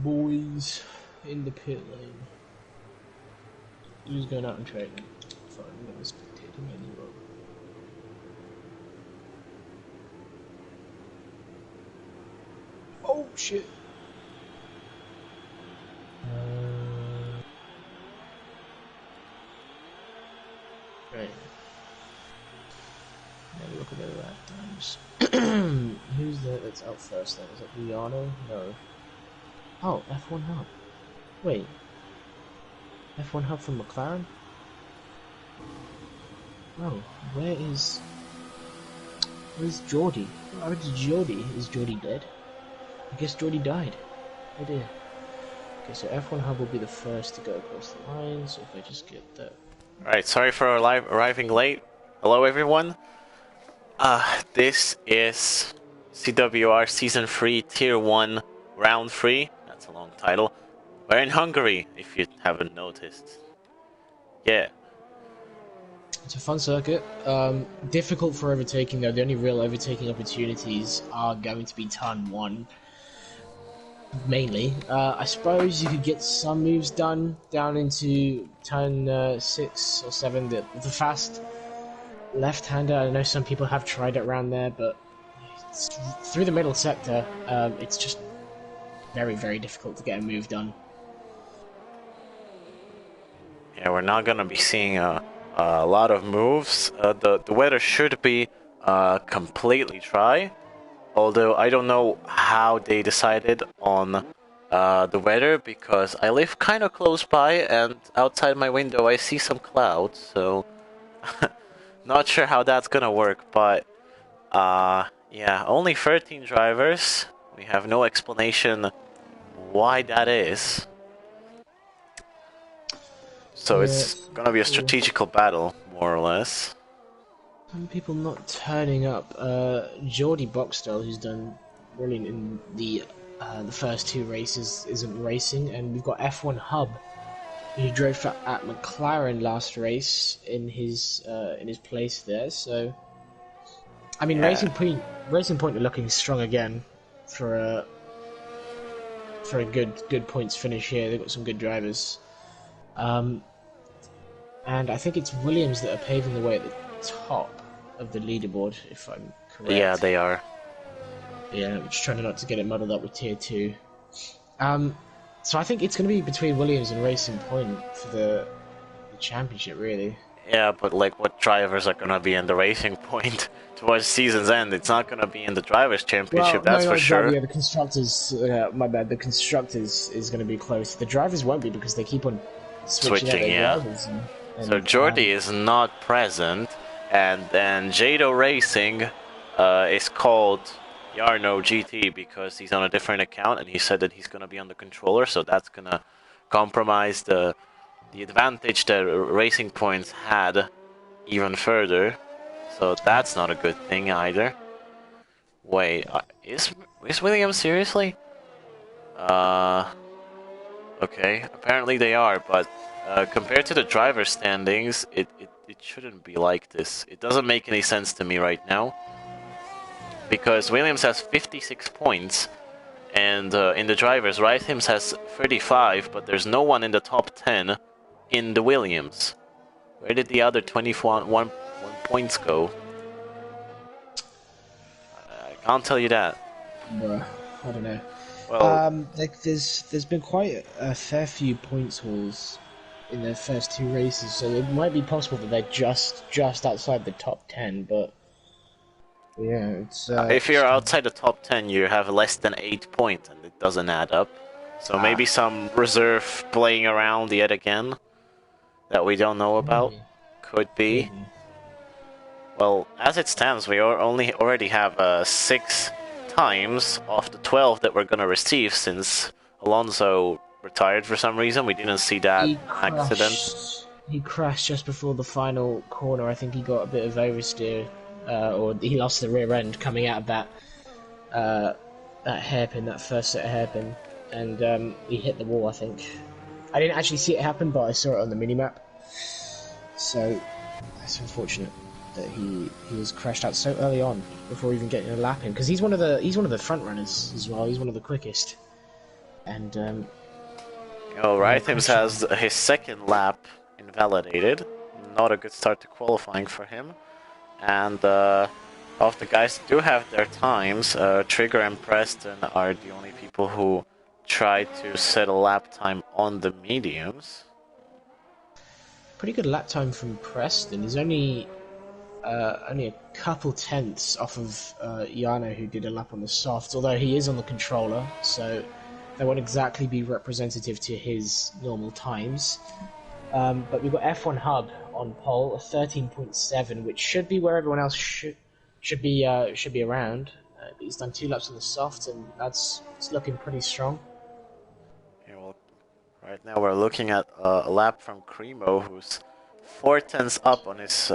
boys in the pit lane. Who's going out and training? Fine, I'm never spectating anyone. Oh shit! Right. Now look at the lap times. Who's that that's out first then? Is it Rihanna? No. Oh, F1 Hub. Wait. F1 Hub from McLaren? Oh, where's Geordie? Where is Geordie? Is Geordie dead? I guess Geordie died. Oh dear. Okay, so F1 Hub will be the first to go across the line, so if I just get that. Alright, sorry for arriving late. Hello everyone. This is CWR Season 3 Tier 1 Round 3. That's a long title. We're in Hungary, if you haven't noticed. Yeah. It's a fun circuit. Difficult for overtaking though. The only real overtaking opportunities are going to be turn 1. Mainly. I suppose you could get some moves done down into turn 6 or 7. The fast left-hander, I know some people have tried it around there, but through the middle sector, it's just very, very difficult to get a move done. Yeah, we're not gonna be seeing a lot of moves. The weather should be completely dry. Although I don't know how they decided on the weather, because I live kind of close by and outside my window I see some clouds, so not sure how that's gonna work, but yeah, only 13 drivers. We have no explanation why that is. So yeah, it's gonna be a strategical battle, more or less. Some people not turning up. Geordie Boxtel, who's done brilliant in the first 2 races, isn't racing, and we've got F1 Hub, who drove at McLaren last race in his place there. So, I mean, Yeah. Racing Point are looking strong again for a good points finish here. They've got some good drivers, and I think it's Williams that are paving the way at the top of the leaderboard, if I'm correct. Yeah, they are. Yeah, I'm just trying not to get it muddled up with Tier 2. So I think it's going to be between Williams and Racing Point for the championship, really. Yeah, but like, what drivers are gonna be in the Racing Point towards season's end? It's not gonna be in the Drivers' Championship, that's for sure. Yeah, the constructors. My bad. The constructors is going to be close. The drivers won't be because they keep on switching out their drivers. So Geordie is not present, and then Jado Racing is called Yarno GT because he's on a different account, and he said that he's gonna be on the controller, so that's gonna compromise the advantage that Racing Points had even further. So that's not a good thing either. Wait, is Williams seriously? Okay, apparently they are, but compared to the driver standings, it shouldn't be like this. It doesn't make any sense to me right now, because Williams has 56 points, and in the drivers, Wrighthams has 35, but there's no one in the top 10 in the Williams. Where did the other 21 points go? I can't tell you that. I don't know. Well, there's been quite a fair few points hauls in their first 2 races, so it might be possible that they're just outside the top 10. But yeah, it's if you're outside the top 10, you have less than 8 points, and it doesn't add up. So maybe some reserve playing around yet again that we don't know about. Could be. Well, as it stands, we already have 6 times off the 12 that we're gonna receive since Alonso retired for some reason. We didn't see that accident. He crashed just before the final corner. I think he got a bit of oversteer, or he lost the rear end coming out of that hairpin, that first set of hairpin, and he hit the wall, I think. I didn't actually see it happen, but I saw it on the minimap. So that's unfortunate that he was crashed out so early on before even getting a lap in, because he's one of the front runners as well. He's one of the quickest. And Rhythms has his second lap invalidated. Not a good start to qualifying for him. And of the guys who do have their times, Trigger and Preston are the only people who try to set a lap time on the mediums. pretty good lap time from Preston. He's only a couple tenths off of Yano, who did a lap on the softs, although he is on the controller, so they won't exactly be representative to his normal times. But we've got F1 Hub on pole, a 13.7, which should be where everyone else should be around. But he's done 2 laps on the soft, and it's looking pretty strong. Yeah, well, right now we're looking at a lap from Cremo, who's 4 tenths up on his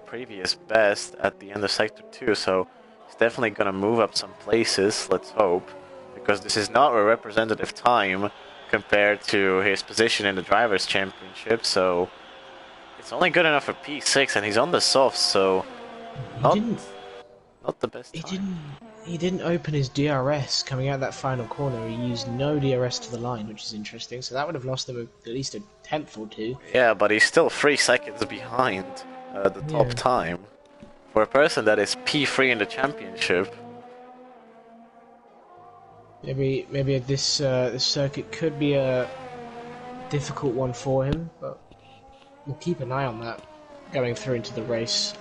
previous best at the end of Sector 2, so he's definitely going to move up some places, let's hope, because this is not a representative time compared to his position in the Drivers' Championship, so it's only good enough for P6, and he's on the soft, so not the best time. He didn't open his DRS coming out that final corner. He used no DRS to the line, which is interesting, so that would have lost him at least a tenth or 2. Yeah, but he's still 3 seconds behind the top time. For a person that is P3 in the championship. Maybe this circuit could be a difficult one for him, but we'll keep an eye on that going through into the race.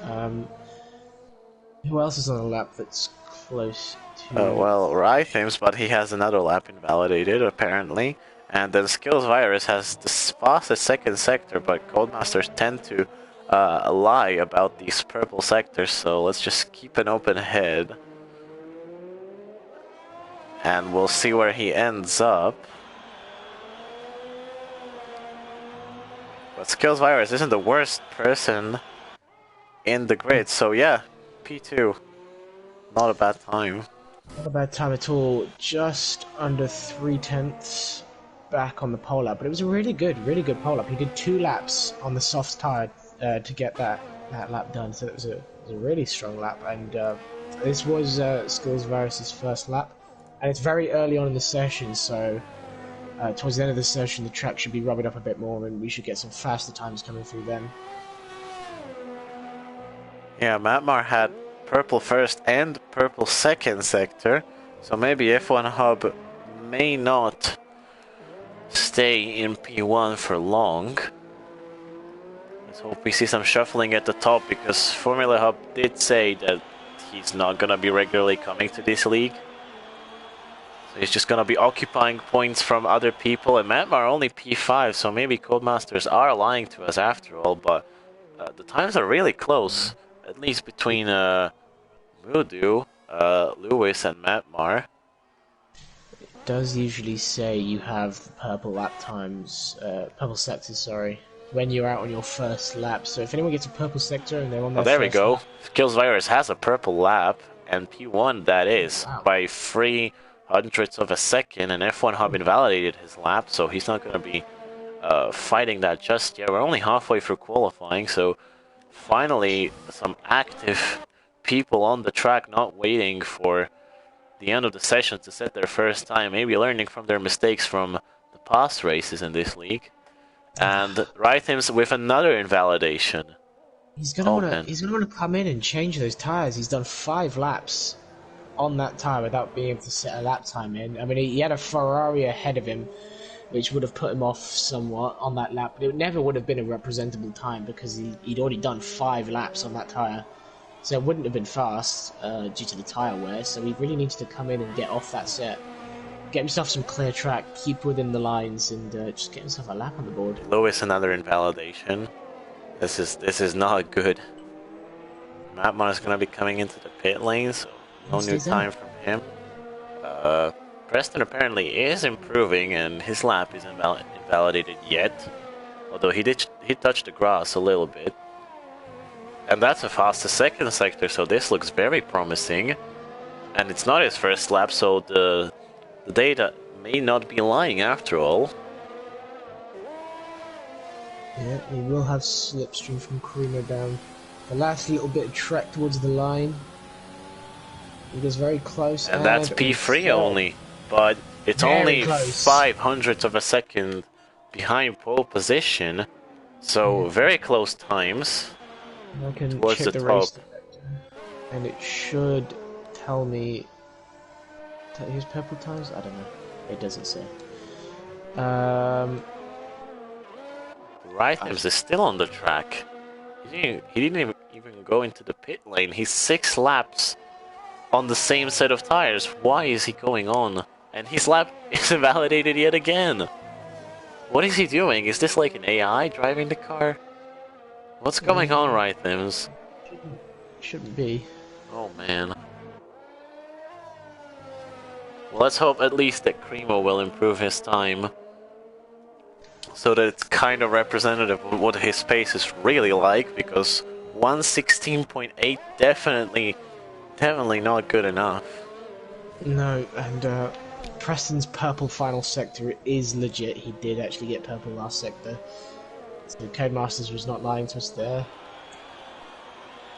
Who else is on the lap that's close to... well, Rhythms, but he has another lap invalidated, apparently. And then Skills Virus has the fastest second sector, but Codemasters tend to lie about these purple sectors, so let's just keep an open head. And we'll see where he ends up. But Skills Virus isn't the worst person in the grid, so yeah, P2. Not a bad time. Not a bad time at all. Just under 3 tenths back on the pole lap, but it was a really good pole lap. He did 2 laps on the soft tire to get that lap done, so it was a really strong lap. And this was Skills Virus's first lap, and it's very early on in the session, so towards the end of the session the track should be rubbing up a bit more, and we should get some faster times coming through then. Yeah, Matmar had purple first and purple second sector, so maybe F1 Hub may not stay in P1 for long. Let's hope we see some shuffling at the top, because Formula Hub did say that he's not gonna be regularly coming to this league. So he's just gonna be occupying points from other people, and Matmar only P5, so maybe Codemasters are lying to us after all, but the times are really close, at least between Voodoo, Lewis and Matmar. It does usually say you have the purple lap times, purple sectors, sorry, when you're out on your first lap. So if anyone gets a purple sector and they're on their there we first go. lap... Skills Virus has a purple lap, and P1 that is, Wow. by 0.03 of a second, and F1 Hub invalidated his lap, so he's not going to be fighting that just yet. We're only halfway through qualifying, so finally some active people on the track, not waiting for the end of the session to set their first time, maybe learning from their mistakes from the past races in this league. And Rhythms with another invalidation. He's gonna want to come in and change those tires. He's done 5 laps on that tire without being able to set a lap time in. I mean, he had a Ferrari ahead of him, which would have put him off somewhat on that lap, but it never would have been a representable time because he'd already done 5 laps on that tire. So it wouldn't have been fast due to the tyre wear, so he really needs to come in and get off that set. Get himself some clear track, keep within the lines, and just get himself a lap on the board. Lewis another invalidation. This is not good. Matmar is going to be coming into the pit lane, so no new time from him. Preston apparently is improving, and his lap isn't invalidated yet. Although he touched the grass a little bit. And that's a fastest second sector, so this looks very promising. And it's not his first lap, so the data may not be lying after all. Yeah, we will have slipstream from Cremo down the last little bit of trek towards the line. He gets very close. And that's P3 only, but It's Very only close. 500ths of a second behind pole position, so very close times I can towards check the the race top. director, and it should tell me his purple times. I don't know. It doesn't say. Rhythms is still on the track. He didn't even go into the pit lane. He's 6 laps on the same set of tires. Why is he going on? And his lap is invalidated yet again. What is he doing? Is this like an AI driving the car? What's going on, Rhythms? Shouldn't be. Oh man. Well, let's hope at least that Cremo will improve his time, so that it's kind of representative of what his pace is really like, because 1:16.8 definitely not good enough. No, and Preston's purple final sector is legit. He did actually get purple last sector. So Codemasters was not lying to us there.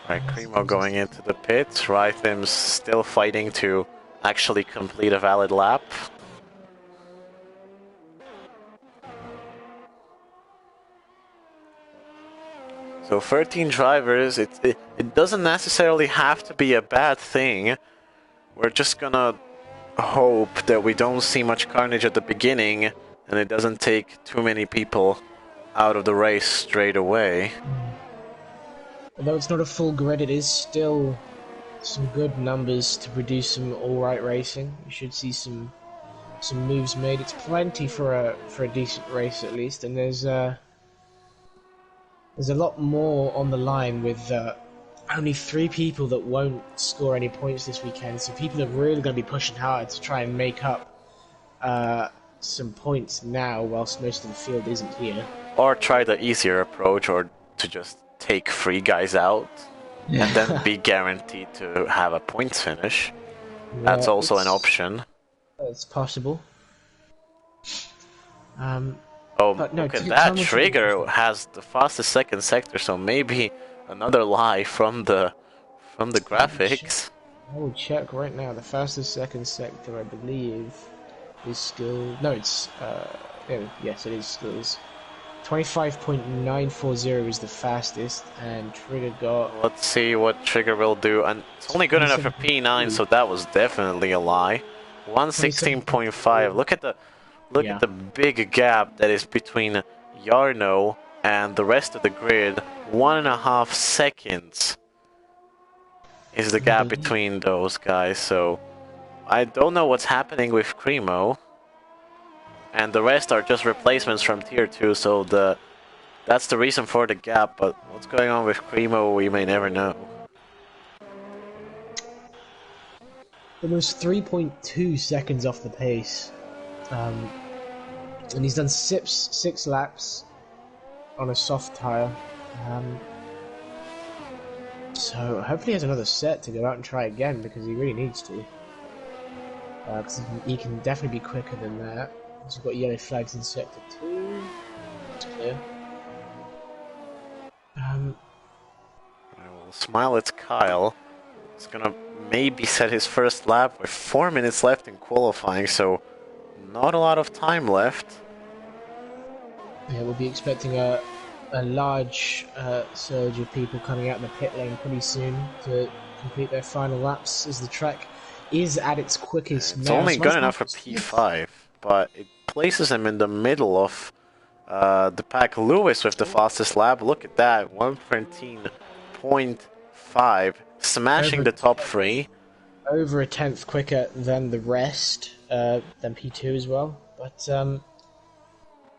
Right, Cremo going into the pits. Rhythm's still fighting to actually complete a valid lap. So 13 drivers, it doesn't necessarily have to be a bad thing. We're just gonna hope that we don't see much carnage at the beginning and it doesn't take too many people out of the race straight away. Although it's not a full grid, it is still some good numbers to produce some alright racing. You should see some moves made. It's plenty for a decent race at least, and there's a lot more on the line with only 3 people that won't score any points this weekend. So people are really going to be pushing hard to try and make up some points now, whilst most of the field isn't here. Or try the easier approach, or to just take 3 guys out and then be guaranteed to have a points finish. Yeah, that's also an option. It's possible. Oh, but no, look at that. Trigger has the fastest second sector, so maybe another lie from the graphics. I will check right now. The fastest second sector, I believe, is Skills. No, it's yes, it is Skills. 25.940 is the fastest, and Trigger got... Let's see what Trigger will do, and it's only good enough for P9, so that was definitely a lie. 1:16.5. Look at the big gap that is between Yarno and the rest of the grid. 1.5 seconds is the gap between those guys, so I don't know what's happening with Cremo. And the rest are just replacements from Tier 2, so that's the reason for the gap, but what's going on with Cremo, we may never know. Almost 3.2 seconds off the pace. And he's done 6 laps on a soft tyre. So hopefully he has another set to go out and try again, because he really needs to. Because he can definitely be quicker than that. So we've got yellow flags in sector 2. That's clear. I will smile at Kyle. He's gonna maybe set his first lap with 4 minutes left in qualifying, so not a lot of time left. Yeah, we'll be expecting a large surge of people coming out in the pit lane pretty soon to complete their final laps, as the track is at its quickest now. It's only good enough for P5, but it places him in the middle of the pack. Lewis with the fastest lap. Look at that, 1:13.5, smashing the top 3. Over a tenth quicker than the rest, than P2 as well. But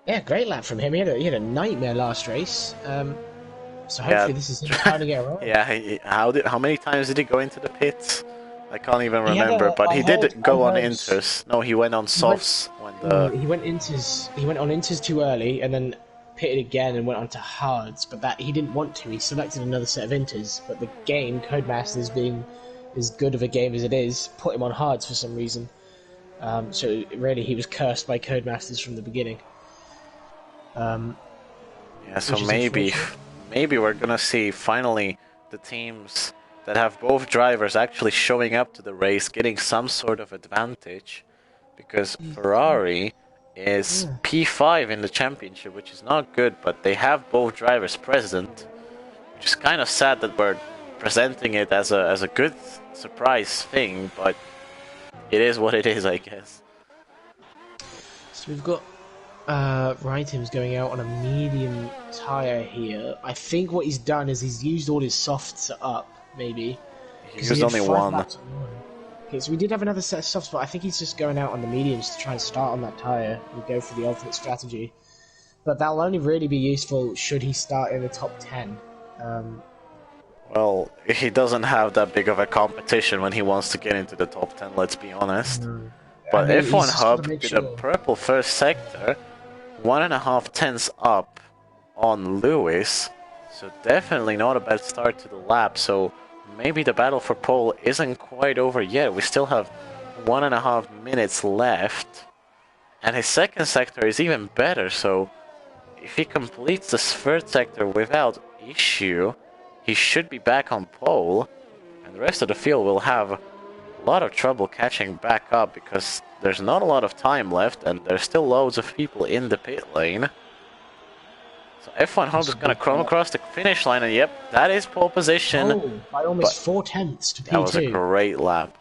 yeah, great lap from him. He had a nightmare last race. So hopefully this is him trying to get around. Yeah, how many times did he go into the pits? I can't even remember, but he did go on inters. No, he went on softs he went on inters too early, and then pitted again and went on to hards. But that he didn't want to. He selected another set of inters, but the game, Codemasters being as good of a game as it is, put him on hards for some reason. So really, he was cursed by Codemasters from the beginning. Yeah, so maybe we're gonna see finally the teams that have both drivers actually showing up to the race, getting some sort of advantage. because Ferrari is Yeah. P5 in the championship, which is not good, but they have both drivers present, which is kind of sad that we're presenting it as a good surprise thing, but it is what it is, I guess. So we've got Wrightham's going out on a medium tyre here. I think what he's done is he's used all his softs up, maybe. He Because used he had only 5 one. laps on one. Okay, so we did have another set of softs, but I think he's just going out on the mediums to try and start on that tyre and go for the ultimate strategy. But that'll only really be useful should he start in the top 10. Well, he doesn't have that big of a competition when he wants to get into the top 10, let's be honest. No. I But mean, F1 he's just got to Hub make did a sure. purple first sector, 1.5 tenths up on Lewis, so definitely not a bad start to the lap. So maybe the battle for pole isn't quite over yet. We still have 1.5 minutes left, and his second sector is even better. So if he completes this third sector without issue, he should be back on pole, and the rest of the field will have a lot of trouble catching back up because there's not a lot of time left and there's still loads of people in the pit lane. So F1 Hub is going to chrome across the finish line, and yep, that is pole position. Oh, by almost 4 tenths to P2. That was a great lap.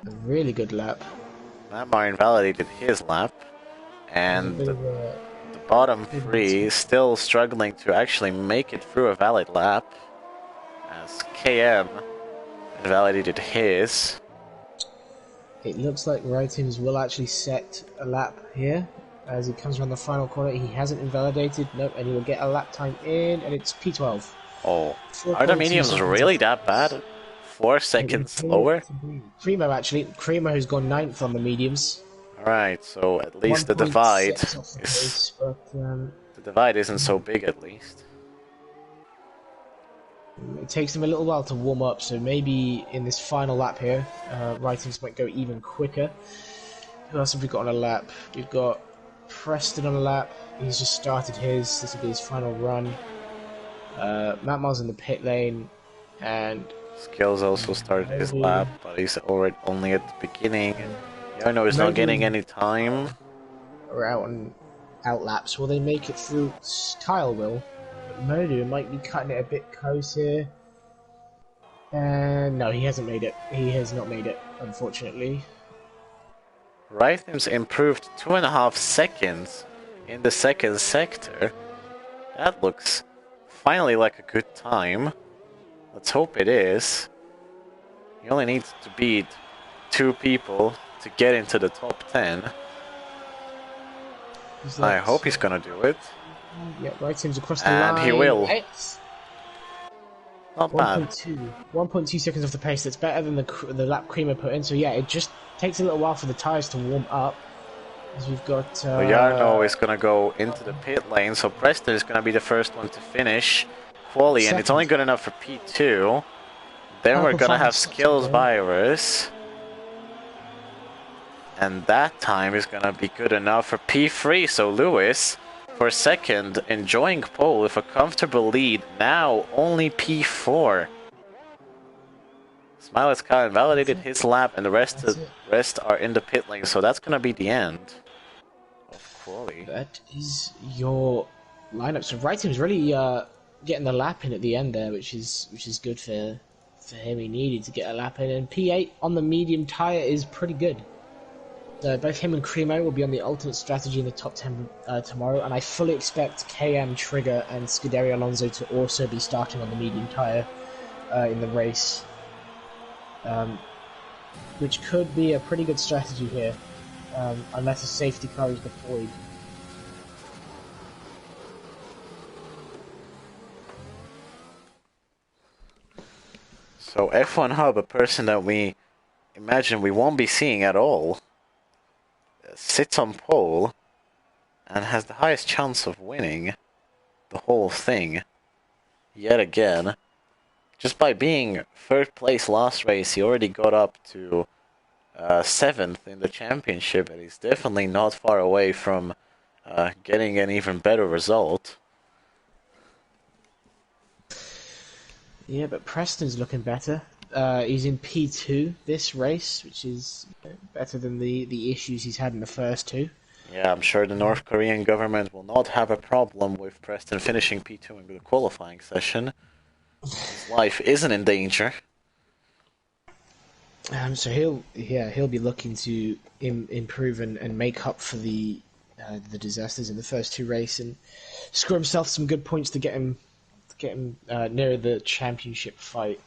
A really good lap. Lamar invalidated his lap, and A bit the of a- bottom three is still struggling to actually make it through a valid lap, as KM invalidated his. It looks like Wrightham's will actually set a lap here. As he comes around the final corner, he hasn't invalidated. Nope, and he will get a lap time in, and it's P12. Oh, 4.2 are the mediums seconds really off. that bad? 4 seconds It slower? appears to be. Primo, actually. Primo, who's gone 9th on the mediums. Alright, so at least the 1.6 divide off the is... pace, but The divide isn't so big at least. it takes him a little while to warm up, so maybe in this final lap here, Wrightham's might go even quicker. Who else have we got on a lap? We've got Preston on a lap. He's just started his. This will be his final run. Matt Miles in the pit lane, and Skills also started his lap, but he's already only at the beginning. Yano is not getting any time. we're out on out laps. Will they make it through? Kyle will. But Modu might be cutting it a bit close here. And no, he hasn't made it. He has not made it, unfortunately. Rhythm's improved 2.5 seconds in the second sector. That looks finally like a good time. Let's hope it is. He only needs to beat 2 people to get into the top 10. I hope he's gonna do it. Yeah, Wrightham's across the And line. he will. It's Not bad. 1.2 seconds off the pace. That's better than the lap Creamer put in. So yeah, it just takes a little while for the tyres to warm up. As we've got. So Jarno is gonna go into the pit lane. So Preston is gonna be the first one to finish quali, and it's only good enough for P2. Then we're gonna have Skills Virus, and that time is gonna be good enough for P3. So Lewis, for second, enjoying pole with a comfortable lead. Now only P4. Smiles Kyle invalidated his lap, and the rest are in the pit lane. So that's gonna be the end of quali. That is your lineup. So Wrightham's really getting the lap in at the end there, which is good for him. He needed to get a lap in, and P8 on the medium tyre is pretty good. Both him and Cremo will be on the ultimate strategy in the top 10 tomorrow, and I fully expect KM, Trigger, and Scuderia Alonso to also be starting on the medium tyre in the race, which could be a pretty good strategy here, unless a safety car is deployed. So F1 Hub, a person that we imagine we won't be seeing at all, sits on pole and has the highest chance of winning the whole thing yet again. Just by being third place last race, he already got up to 7th in the championship, and he's definitely not far away from getting an even better result. Yeah, but Preston's looking better. He's in P2 this race, which is better than the issues he's had in the first two. Yeah, I'm sure the North Korean government will not have a problem with Preston finishing P2 in the qualifying session. His life isn't in danger. So he'll be looking to improve and make up for the disasters in the first two races and score himself some good points to get him near the championship fight.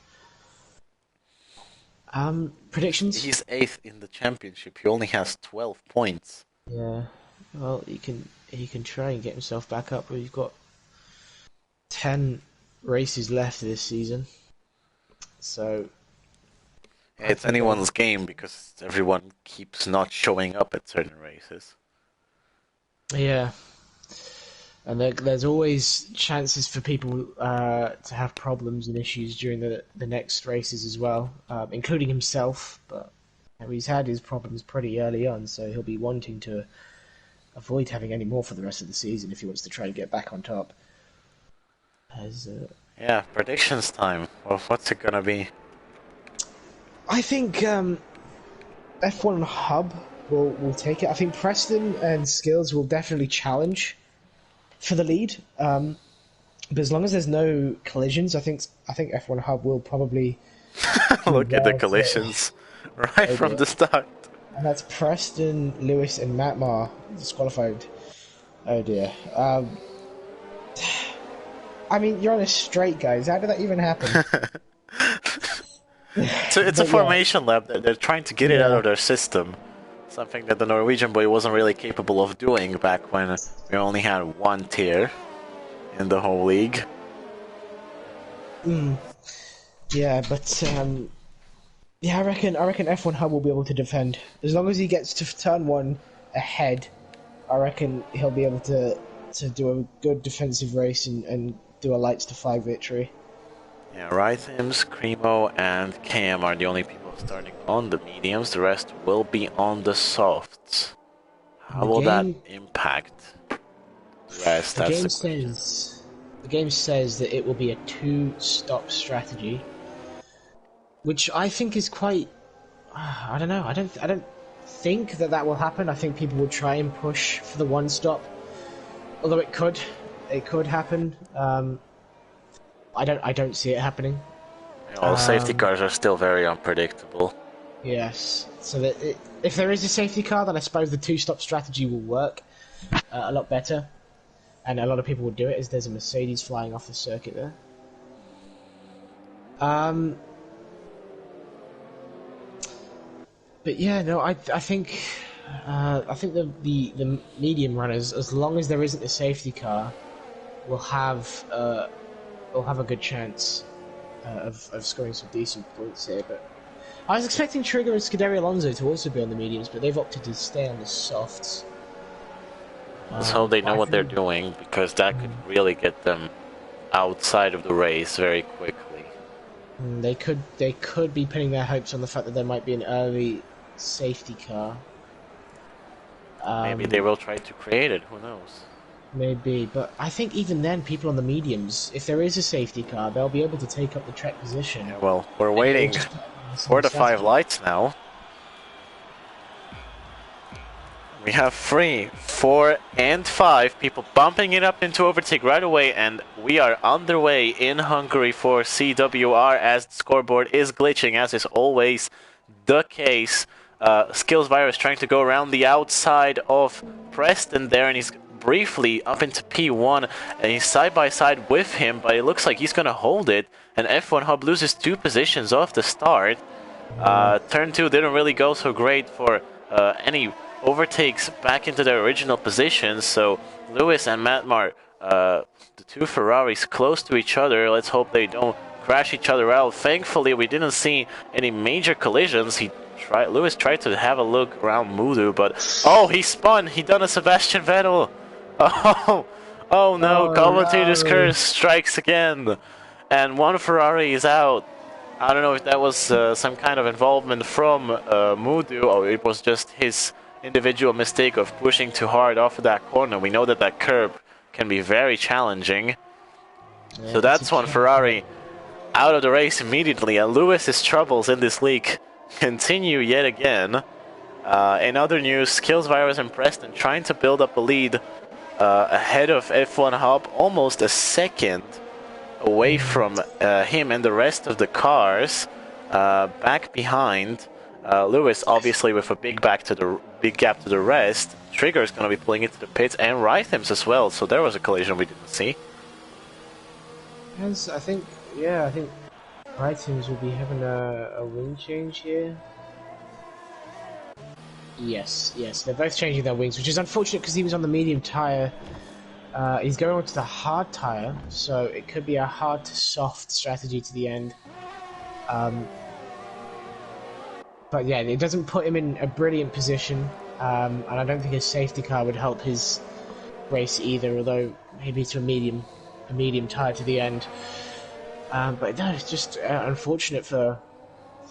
Predictions? He's 8th in the championship. He only has 12 points. Yeah. Well, he can try and get himself back up. We've got 10 races left this season, so. Yeah, it's anyone's game because everyone keeps not showing up at certain races. Yeah, and there's always chances for people to have problems and issues during the next races as well, including himself. But he's had his problems pretty early on, so he'll be wanting to avoid having any more for the rest of the season if he wants to try to get back on top. Yeah, predictions time. Well, what's it gonna be? I think F1 Hub will take it. I think Preston and Skills will definitely challenge for the lead. But as long as there's no collisions, I think F1 Hub will probably look at the collisions right from the start. And that's Preston, Lewis, and Matmar disqualified. Oh dear. I mean, you're on a straight, guys. How did that even happen? So it's a formation lap. They're trying to get it out of their system. Something that the Norwegian boy wasn't really capable of doing back when we only had one tier in the whole league. Yeah, but yeah, I reckon F1 Hub will be able to defend as long as he gets to turn one ahead. I reckon he'll be able to do a good defensive race and do a lights to 5 victory. Yeah, Rhythms, Cremo, and KM are the only people starting on the mediums. The rest will be on the softs. How will that impact the rest? The game says that it will be a 2-stop strategy, which I think is quite. I don't know. I don't think that will happen. I think people will try and push for the 1-stop, although it could happen. I don't see it happening. All safety cars are still very unpredictable. Yes, so that if there is a safety car, then I suppose the 2-stop strategy will work a lot better, and a lot of people will do it as there's a Mercedes flying off the circuit there. But yeah, no, I think the medium runners, as long as there isn't a safety car, will have a good chance of scoring some decent points here. But I was expecting Trigger and Scuderi Alonso to also be on the mediums, but they've opted to stay on the softs. Let's hope they know what they're doing, because that could really get them outside of the race very quickly. They could be pinning their hopes on the fact that there might be an early safety car. Maybe they will try to create it, who knows? Maybe, but I think even then, people on the mediums, if there is a safety car, they'll be able to take up the track position. Yeah, well, we're waiting for the 5 lights now. We have 3, 4, and 5 people bumping it up into overtake right away, and we are underway in Hungary for CWR as the scoreboard is glitching, as is always the case. Skills Virus trying to go around the outside of Preston there, and he's briefly up into P1, and he's side by side with him, but it looks like he's gonna hold it, and F1 Hub loses 2 positions off the start. Turn 2 didn't really go so great for any overtakes back into their original positions, so Lewis and Matmar, the 2 Ferraris close to each other. Let's hope they don't crash each other out. Thankfully, we didn't see any major collisions. Lewis tried to have a look around Mudu, but oh, he spun. He done a Sebastian Vettel. Oh no, commentator's curse strikes again, and 1 Ferrari is out. I don't know if that was some kind of involvement from Mudu, or it was just his individual mistake of pushing too hard off of that corner. We know that that curb can be very challenging. Yeah, so that's 1 Ferrari out of the race immediately, and Lewis's troubles in this league continue yet again. In other news, Skills Virus and Preston trying to build up a lead ahead of F1 Hub, almost a second away from him and the rest of the cars. Back behind, Lewis obviously with a big gap to the rest. Trigger is going to be pulling into the pits, and Rhythms as well. So there was a collision we didn't see. Yes, I think Rhythms will be having a wing change here. Yes, they're both changing their wings, which is unfortunate because he was on the medium tyre. He's going on to the hard tyre, so it could be a hard to soft strategy to the end. But yeah, it doesn't put him in a brilliant position, and I don't think his safety car would help his race either, although maybe to a medium tyre to the end. But no, it's just unfortunate for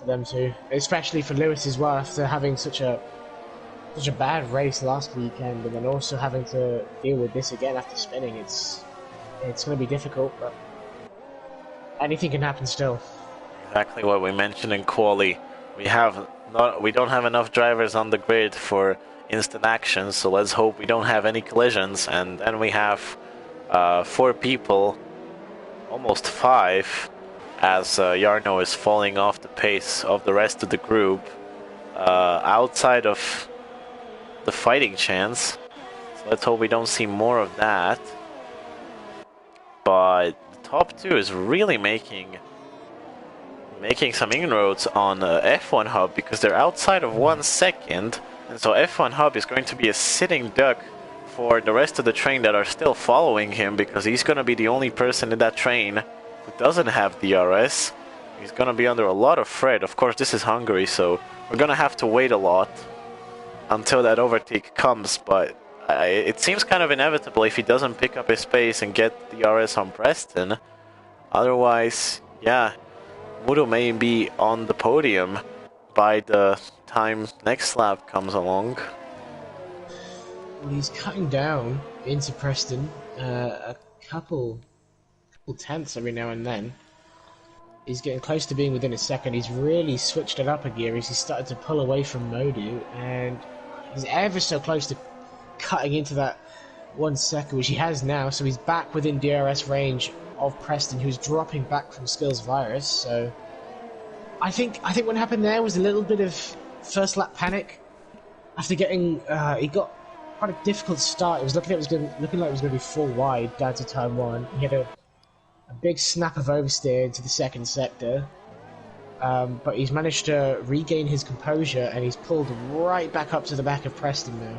them too, especially for Lewis as well, after having such a bad race last weekend, and then also having to deal with this again after spinning. It's going to be difficult, but anything can happen still. Exactly what we mentioned in quali. We don't have enough drivers on the grid for instant action, so let's hope we don't have any collisions. And then we have 4 people, almost 5, as Jarno is falling off the pace of the rest of the group, outside of the fighting chance. So let's hope we don't see more of that. But the top 2 is really making some inroads on F1 Hub, because they're outside of 1 second, and so F1 Hub is going to be a sitting duck for the rest of the train that are still following him, because he's going to be the only person in that train who doesn't have DRS. He's going to be under a lot of threat. Of course, this is Hungary, so we're going to have to wait a lot until that overtake comes, but it seems kind of inevitable if he doesn't pick up his pace and get DRS on Preston. Otherwise, yeah, Mudo may be on the podium by the time next lap comes along. He's cutting down into Preston a couple tenths every now and then. He's getting close to being within a second. He's really switched it up a gear as he started to pull away from Modu, and he's ever so close to cutting into that 1 second, which he has now, so he's back within DRS range of Preston, who's dropping back from Skills Virus. So I think what happened there was a little bit of first lap panic after getting he got quite a difficult start. It was looking like it was going to be full wide down to turn 1. He had a big snap of oversteer into the second sector, but he's managed to regain his composure, and he's pulled right back up to the back of Preston now.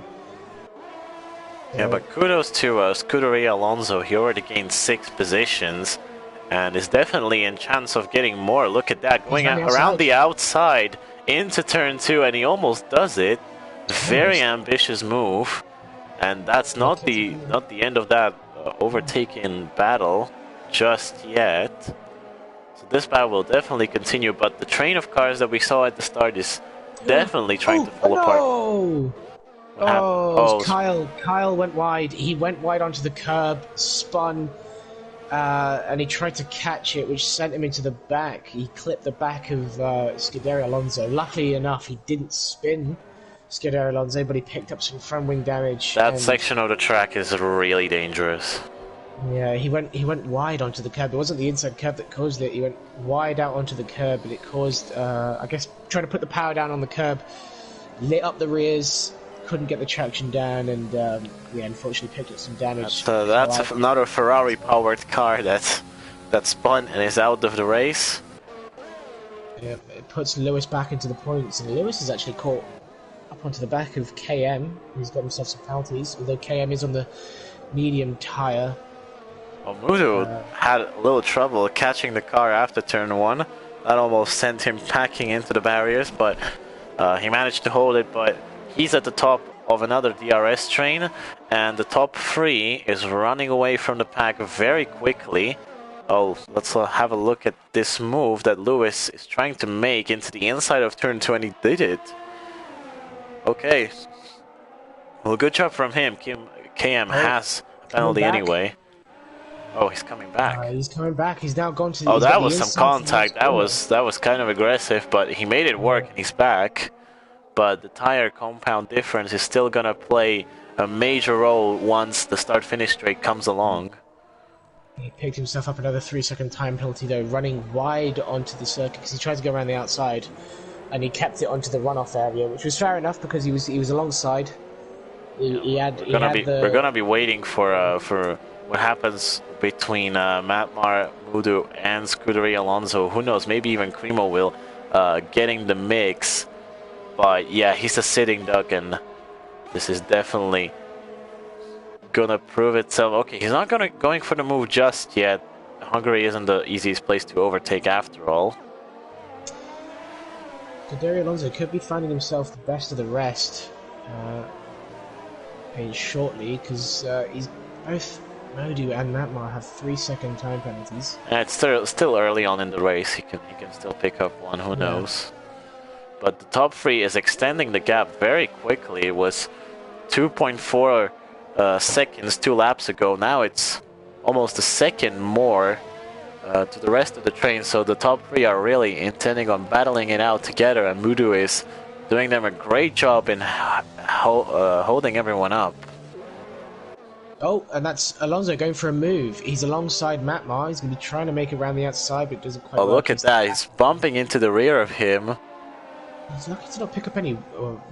Yeah, but kudos to Scuderia Alonso. He already gained 6 positions and is definitely in chance of getting more. Look at that, going around the outside into turn 2, and he almost does it. Very ambitious move, and that's not the end of that overtaking battle just yet. So this battle will definitely continue, but the train of cars that we saw at the start is definitely trying to fall apart. Kyle went wide. He went wide onto the curb, spun, and he tried to catch it, which sent him into the back. He clipped the back of Scuderia Alonso. Luckily enough, he didn't spin Scuderia Alonso, but he picked up some front wing damage. That section of the track is really dangerous. Yeah, he went wide onto the curb. It wasn't the inside curb that caused it. He went wide out onto the curb, and it caused, I guess, trying to put the power down on the curb, lit up the rears, couldn't get the traction down, and yeah, unfortunately picked up some damage. That's another Ferrari-powered car that spun and is out of the race. Yeah, it puts Lewis back into the points, and Lewis is actually caught up onto the back of KM. He's got himself some penalties, although KM is on the medium tyre. Well, Mudu had a little trouble catching the car after turn 1. That almost sent him packing into the barriers, but he managed to hold it. But he's at the top of another DRS train, and the top 3 is running away from the pack very quickly. Oh, let's have a look at this move that Lewis is trying to make into the inside of turn 2, and he did it. Okay. Well, good job from him. KM has a penalty anyway. Oh, he's coming back. He's coming back. He's now gone to. Oh, He's got that the was some inside to the contact. next That was kind of aggressive, but he made it work and he's back. But the tire compound difference is still gonna play a major role once the start-finish straight comes along. He picked himself up another 3-second time penalty though, running wide onto the circuit because he tried to go around the outside, and he kept it onto the runoff area, which was fair enough because he was alongside. We're gonna be waiting for what happens between Matmar, Mudu, and Scuderia Alonso. Who knows? Maybe even Cremo will get in the mix. But yeah, he's a sitting duck, and this is definitely gonna prove itself. Okay, he's not going for the move just yet. Hungary isn't the easiest place to overtake after all. Scuderia Alonso could be finding himself the best of the rest shortly because he's both. Modu and Matmar have 3-second time penalties. It's still early on in the race. He can still pick up one. Who knows? But the top three is extending the gap very quickly. It was 2.4 seconds 2 laps ago. Now it's almost a second more to the rest of the train. So the top three are really intending on battling it out together, and Mudu is doing them a great job in holding everyone up. Oh, and that's Alonso going for a move. He's alongside Matmar. He's going to be trying to make it around the outside, but it doesn't quite work. Oh, look at that. He's bumping into the rear of him. He's lucky to not pick up any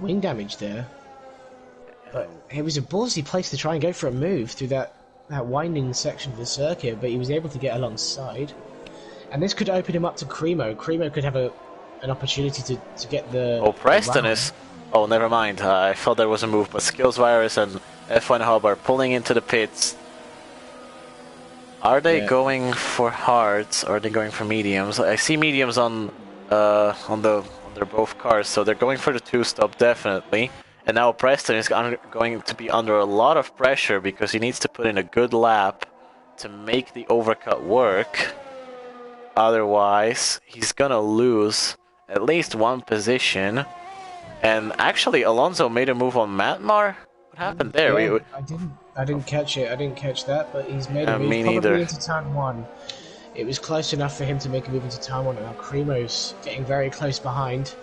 wing damage there. But it was a ballsy place to try and go for a move through that winding section of the circuit, but he was able to get alongside. And this could open him up to Cremo. Cremo could have an opportunity to get the... Oh, Preston is... Oh, never mind. I thought there was a move, but Skills Virus and F1 Hub are pulling into the pits. Are they going for hards or are they going for mediums? I see mediums on their both cars, so they're going for the 2-stop definitely. And now Preston is going to be under a lot of pressure because he needs to put in a good lap to make the overcut work. Otherwise, he's gonna lose at least one position. And actually, Alonso made a move on Matmar. What happened there? Yeah, I didn't catch it. I didn't catch that, but he's made a move probably into turn 1. It was close enough for him to make a move into turn 1, and now Cremo's getting very close behind.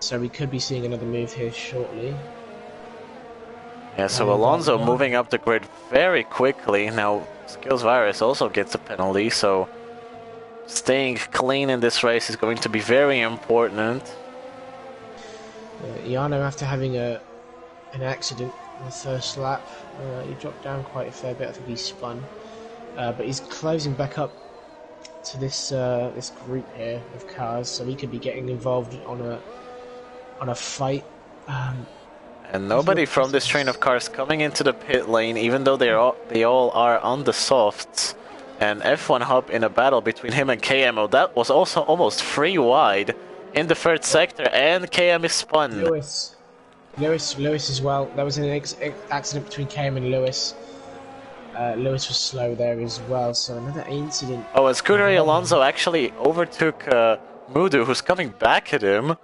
So we could be seeing another move here shortly. Yeah, so Alonso moving up the grid very quickly. Now Skills Virus also gets a penalty, so staying clean in this race is going to be very important. Iano, after having an accident in the first lap, he dropped down quite a fair bit. I think he spun, but he's closing back up to this group here of cars, so he could be getting involved on a fight. And nobody from this train of cars coming into the pit lane, even though they all are on the softs. And F1 Hub in a battle between him and KM. That was also almost 3 wide in the third sector, and KM is spun. Lewis as well. There was an accident between KM and Lewis. Lewis was slow there as well, so another incident. Oh, and Scuderia Alonso actually overtook Mudu, who's coming back at him.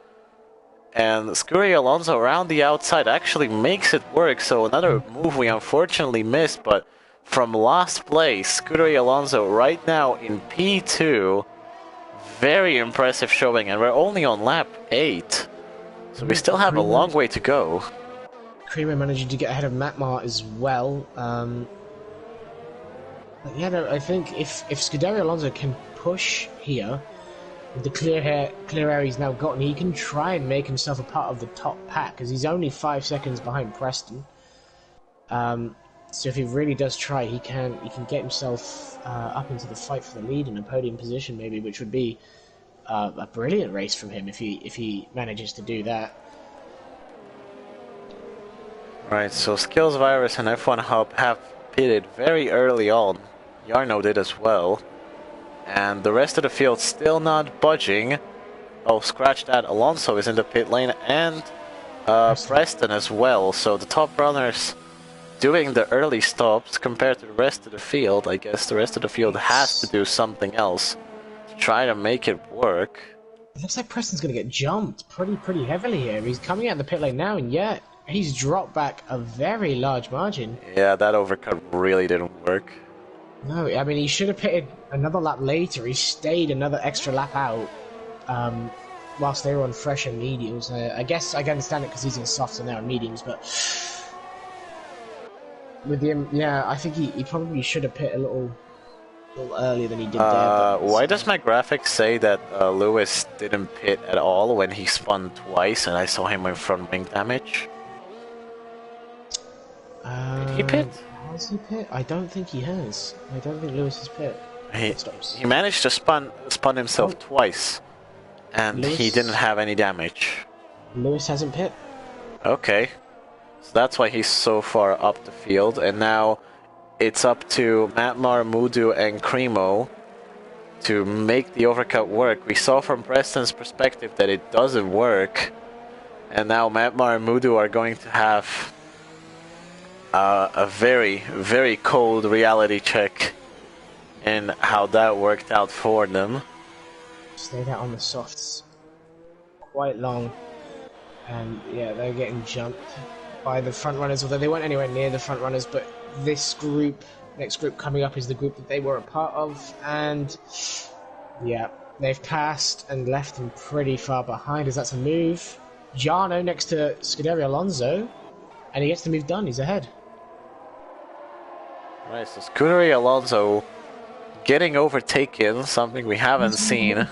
And Scuderia Alonso around the outside actually makes it work, so another move we unfortunately missed, but from last place, Scuderia Alonso right now in P2. Very impressive showing, and we're only on lap 8. So we still have a long way to go. Cremo managing to get ahead of Matmar as well. Yeah, no, I think if Scuderia Alonso can push here, with the clear air he's now gotten, he can try and make himself a part of the top pack, because he's only 5 seconds behind Preston. So if he really does try, he can get himself up into the fight for the lead in a podium position, maybe, which would be a brilliant race from him if he manages to do that. Right, so Skills Virus and F1 Hub have pitted very early on. Jarno did as well. And the rest of the field still not budging. Oh, scratch that. Alonso is in the pit lane, and Preston as well. So the top runners doing the early stops compared to the rest of the field. I guess the rest of the field has to do something else to try to make it work. It looks like Preston's going to get jumped pretty heavily here. He's coming out of the pit lane now, and yet He's dropped back a very large margin. Yeah, that overcut really didn't work. No, I mean, he should have pitted another lap later. He stayed another extra lap out whilst they were on fresh and mediums. I guess I can understand it because he's in softs and they're on mediums, but with him, yeah, I think he probably should have pit a little earlier than he did there. But why does my graphics say that Lewis didn't pit at all when he spun twice and I saw him with front wing damage? Did he pit? Has he pit? I don't think he has. I don't think Lewis has pit. He managed to spun himself twice, and he didn't have any damage. Lewis hasn't pit. Okay, so that's why he's so far up the field, and now it's up to Matmar, Mudu, and Cremo to make the overcut work. We saw from Preston's perspective that it doesn't work, and now Matmar and Mudu are going to have a very, very cold reality check in how that worked out for them. Stayed out on the softs quite long, and yeah, they're getting jumped by the front runners, although they weren't anywhere near the front runners. But this group, next group coming up, is the group that they were a part of, and yeah, they've passed and left them pretty far behind, as that's a move. Jarno next to Scuderia Alonso, and he gets the move done. He's ahead. Right, so Scuderia Alonso getting overtaken, something we haven't seen.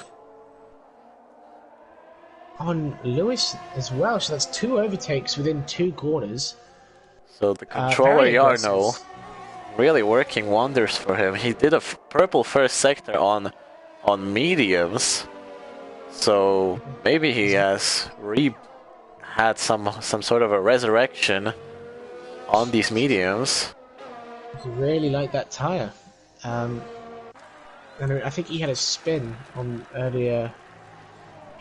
On Lewis as well, so that's 2 overtakes within 2 corners. So the controller Jarno really working wonders for him. He did a purple first sector on mediums, so maybe he has had some sort of a resurrection on these mediums. I really like that tyre. I think he had a spin on earlier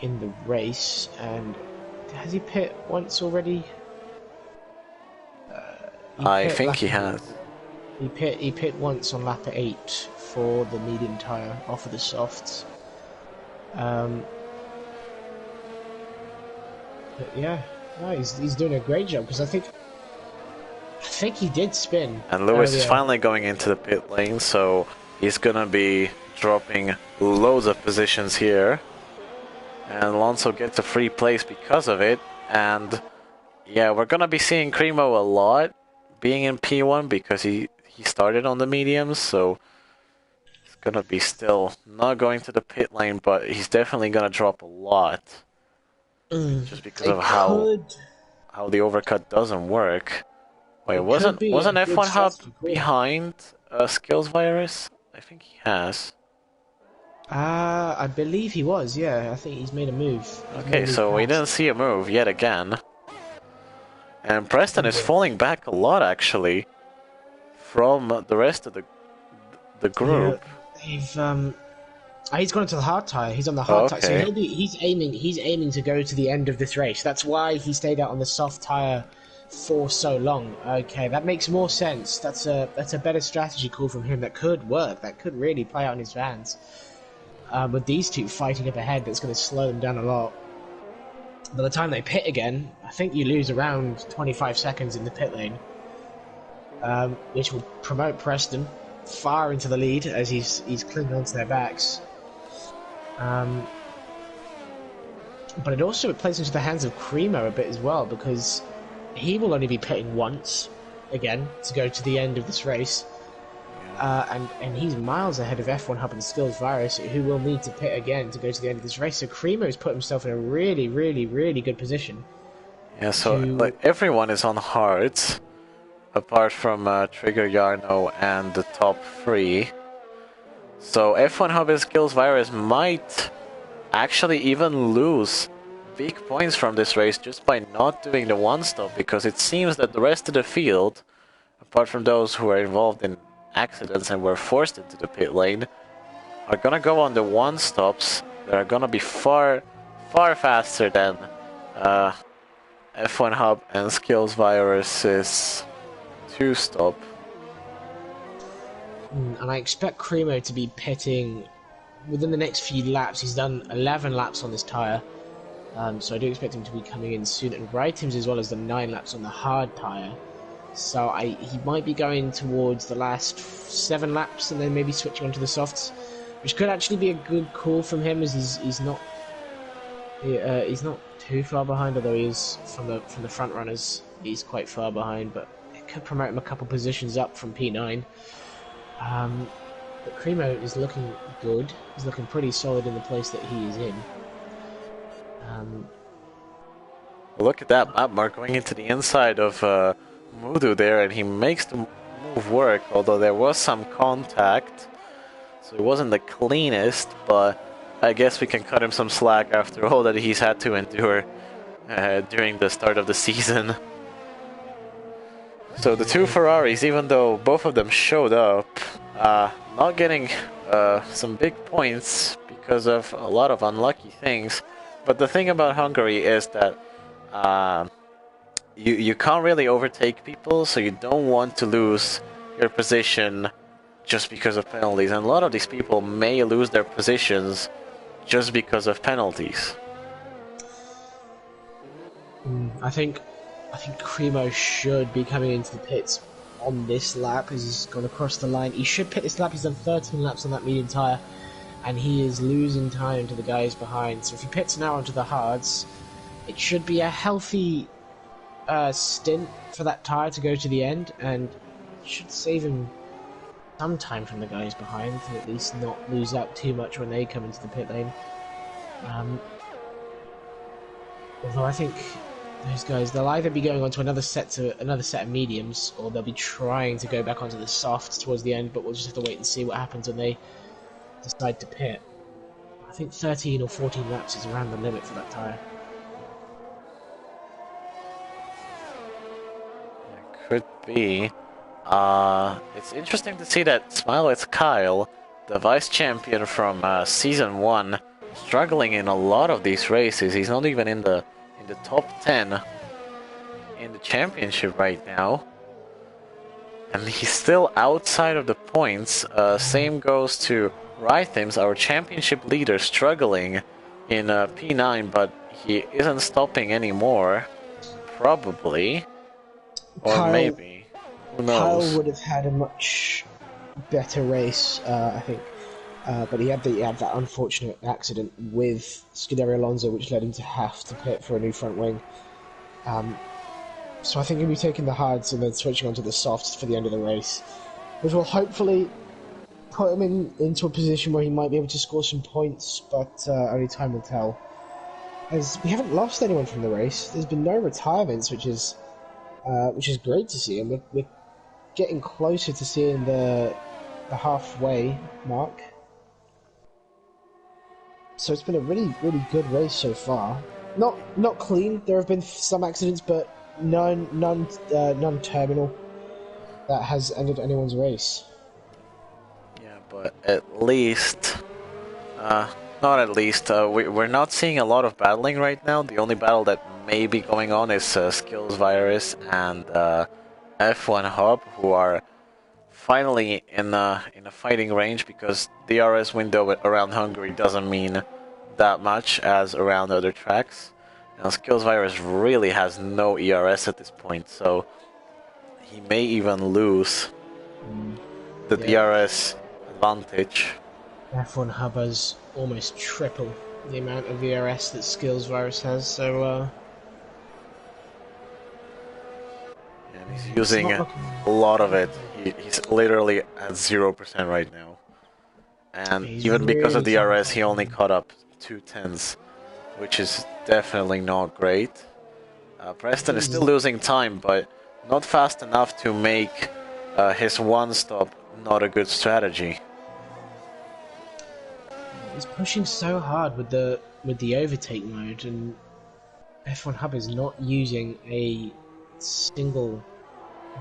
in the race, and has he pit once already? I think he has. He pit once on lap 8 for the medium tyre off of the softs. But yeah, no, he's doing a great job, because I think he did spin. And Lewis is finally going into the pit lane, so he's gonna be dropping loads of positions here. And Alonso gets a free place because of it. And yeah, we're gonna be seeing Cremo a lot being in P1 because he started on the mediums, so he's gonna be still not going to the pit lane, but he's definitely gonna drop a lot. Just because of how the overcut doesn't work. Wait, wasn't F1 Hub behind Skills Virus? I think he has. I believe he was, yeah. I think he's made a move. Okay, so we didn't see a move yet again. And Preston is falling back a lot, actually, from the rest of the group. Yeah, he's gone to the hard tyre. He's on the hard tyre, so he's aiming to go to the end of this race. That's why he stayed out on the soft tyre for so long. Okay, that makes more sense. That's a better strategy call from him. That could work. That could really play out in his hands. With these two fighting up ahead, that's going to slow them down a lot. By the time they pit again, I think you lose around 25 seconds in the pit lane, which will promote Preston far into the lead as he's clinging onto their backs. But it plays into the hands of Cremo a bit as well, because he will only be pitting once again to go to the end of this race. And he's miles ahead of F1 Hub and Skills Virus, who will need to pit again to go to the end of this race. So Cremo's put himself in a really, really, really good position. Yeah, so like everyone is on hards, apart from Trigger, Jarno, and the top 3. So F1 Hub and Skills Virus might actually even lose big points from this race just by not doing the one-stop, because it seems that the rest of the field, apart from those who are involved in accidents and were forced into the pit lane, are gonna go on the one-stops. They're gonna be far faster than F1 Hub and Skills Virus's 2-stop. And I expect Cremo to be pitting within the next few laps. He's done 11 laps on this tyre. So I do expect him to be coming in soon, and Wrighting's as well as the 9 laps on the hard tyre. So he might be going towards the last 7 laps and then maybe switching onto the softs, which could actually be a good call from him, as he's not too far behind, although he is from the front runners. He's quite far behind, but it could promote him a couple positions up from P9. But Cremo is looking good. He's looking pretty solid in the place that he is in. Look at that map mark going into the inside of Mudu there, and he makes the move work, although there was some contact. So it wasn't the cleanest, but I guess we can cut him some slack after all that he's had to endure during the start of the season. So the two Ferraris, even though both of them showed up, not getting some big points because of a lot of unlucky things. But the thing about Hungary is that you can't really overtake people, so you don't want to lose your position just because of penalties. And a lot of these people may lose their positions just because of penalties. I think Cremo should be coming into the pits on this lap as he's gone across the line. He should pit this lap. He's done 13 laps on that medium tyre, and he is losing time to the guys behind. So if he pits now onto the hards, it should be a healthy stint for that tyre to go to the end, and should save him some time from the guys behind, to at least not lose out too much when they come into the pit lane. Although I think those guys, they'll either be going on to another set of mediums, or they'll be trying to go back onto the softs towards the end, but we'll just have to wait and see what happens when they decide to pit. I think 13 or 14 laps is around the limit for that tyre. Could be. It's interesting to see that Smiley's Kyle, the vice champion from season 1, struggling in a lot of these races. He's not even in the top 10 in the championship right now, and he's still outside of the points. Same goes to Rhythms, our championship leader, struggling in P9, but he isn't stopping anymore. Probably. Or maybe. Who knows? Kyle would have had a much better race, I think. But he had that unfortunate accident with Scuderia Alonso, which led him to have to pit for a new front wing. So I think he'll be taking the hards and then switching onto the softs for the end of the race, which will hopefully put him into a position where he might be able to score some points, but only time will tell. As we haven't lost anyone from the race, there's been no retirements, which is great to see, and we're getting closer to seeing the halfway mark. So it's been a really, really good race so far. Not clean. There have been some accidents, but none terminal that has ended anyone's race. Yeah, but at least, not at least. We're not seeing a lot of battling right now. The only battle that may be going on is Skills Virus and F1 Hub, who are finally in a fighting range, because the DRS window around Hungary doesn't mean that much as around other tracks. Now, Skills Virus really has no ERS at this point, so he may even lose the DRS advantage. F1 Hub has almost triple the amount of ERS that Skills Virus has, so and he's using a lot of it. He's literally at 0% right now. And even because of the DRS, he only caught up 2/10, which is definitely not great. Preston is still losing time, but not fast enough to make his one stop not a good strategy. He's pushing so hard with the overtake mode, and F1 Hub is not using a single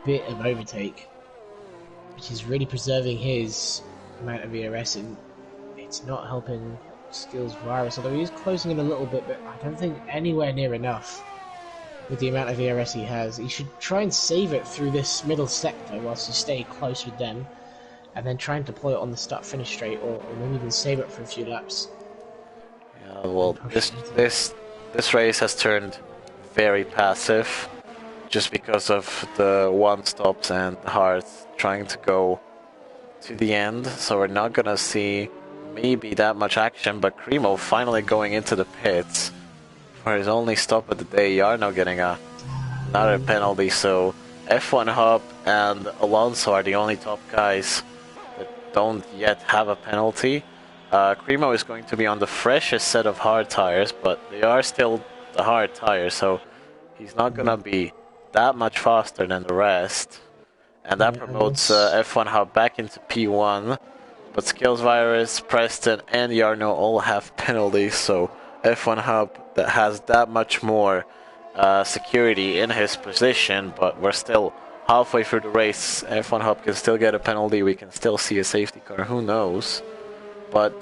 bit of overtake, which is really preserving his amount of ERS, and it's not helping Skills Virus, although he is closing in a little bit, but I don't think anywhere near enough with the amount of ERS he has. He should try and save it through this middle sector whilst you stay close with them, and then try and deploy it on the start-finish straight, or maybe even save it for a few laps. Yeah, well, this race has turned very passive just because of the one stops and Hearts trying to go to the end. So we're not gonna see maybe that much action, but Cremo finally going into the pits for his only stop of the day. Jarno getting another penalty, so F1 Hub and Alonso are the only top guys that don't yet have a penalty. Cremo is going to be on the freshest set of hard tires, but they are still the hard tires, so he's not gonna be that much faster than the rest. And that promotes F1 Hub back into P1, but Skills Virus, Preston and Jarno all have penalties, so F1 Hub that has that much more security in his position, but we're still halfway through the race. F1 Hub can still get a penalty, we can still see a safety car, who knows? But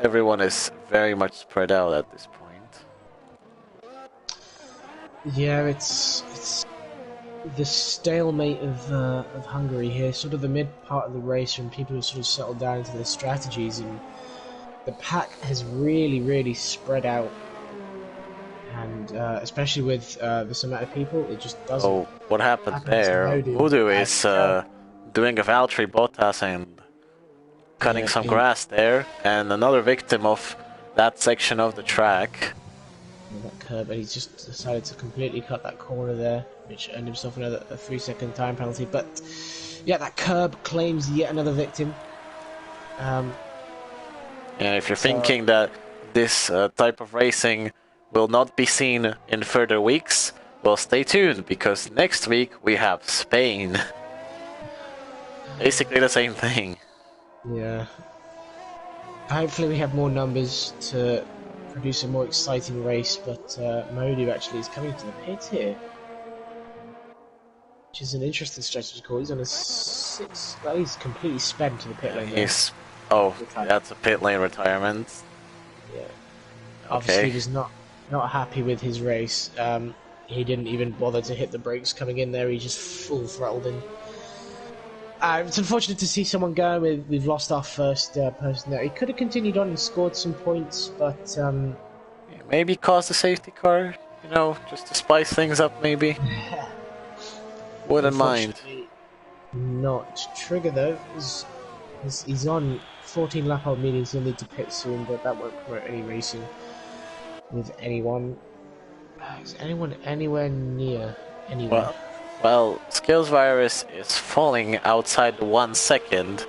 everyone is very much spread out at this point. Yeah, it's the stalemate of Hungary here, sort of the mid part of the race when people have sort of settled down into their strategies, and the pack has really spread out, and especially with this amount of people, it just doesn't. Oh, what happened there? Voodoo is doing a Valtteri Bottas and cutting some grass there, and another victim of that section of the track. That curb, and he's just decided to completely cut that corner there, which earned himself another 3-second time penalty. But yeah, that curb claims yet another victim. Yeah, if you're thinking that this type of racing will not be seen in further weeks, well, stay tuned, because next week we have Spain. Basically the same thing. Yeah. Hopefully we have more numbers to produce a more exciting race, but Modu actually is coming to the pit here, which is an interesting strategy call. He's on a 6. Well, he's completely spent to the pit lane. He's that's a pit lane retirement. Yeah. Obviously, he was not happy with his race. He didn't even bother to hit the brakes coming in there. He just full throttled in. It's unfortunate to see someone go. We've lost our first person there. He could have continued on and scored some points, but maybe cause a safety car, you know, just to spice things up, maybe. Wouldn't mind. Not Trigger though. He's on 14 lap old mediums. He'll need to pit soon, but that won't promote any racing with anyone. Is anyone anywhere near anywhere? Well, Skills Virus is falling outside the 1 second.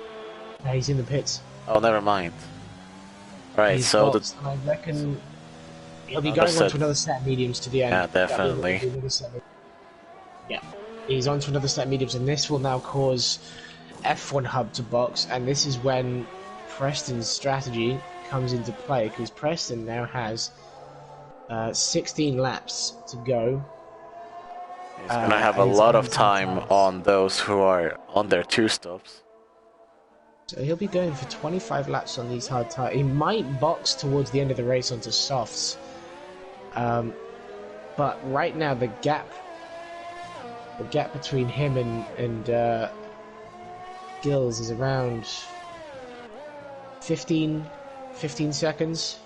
Yeah, he's in the pits. Oh, never mind. Right, he's so boxed, I reckon he'll be going on to another set of mediums to the end. Yeah, definitely. Yeah, he's on to another set of mediums, and this will now cause F1 Hub to box, and this is when Preston's strategy comes into play, because Preston now has 16 laps to go. He's gonna have a lot of time on those who are on their 2 stops. So he'll be going for 25 laps on these hard tires. He might box towards the end of the race onto softs. But right now the gap between him and Gills is around 15 seconds.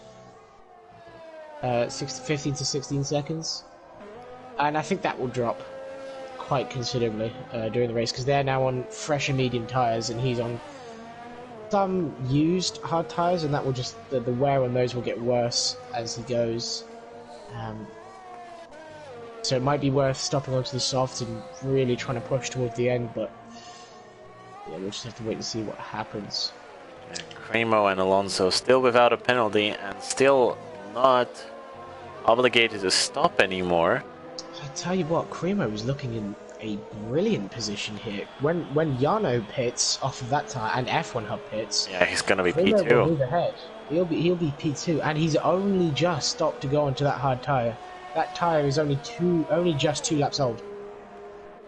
15 to 16 seconds. And I think that will drop quite considerably during the race, because they're now on fresh and medium tyres, and he's on some used hard tyres, and that will just the wear on those will get worse as he goes. So it might be worth stopping onto the softs and really trying to push towards the end, but yeah, we'll just have to wait and see what happens. Yeah, Cremo and Alonso still without a penalty and still not obligated to stop anymore. I tell you what, Cremo was looking in a brilliant position here. When Jarno pits off of that tire and F1 Hub pits, yeah, he's gonna be Cremo P2. will move ahead. He'll be P2, and he's only just stopped to go onto that hard tire. That tire is only just 2 laps old.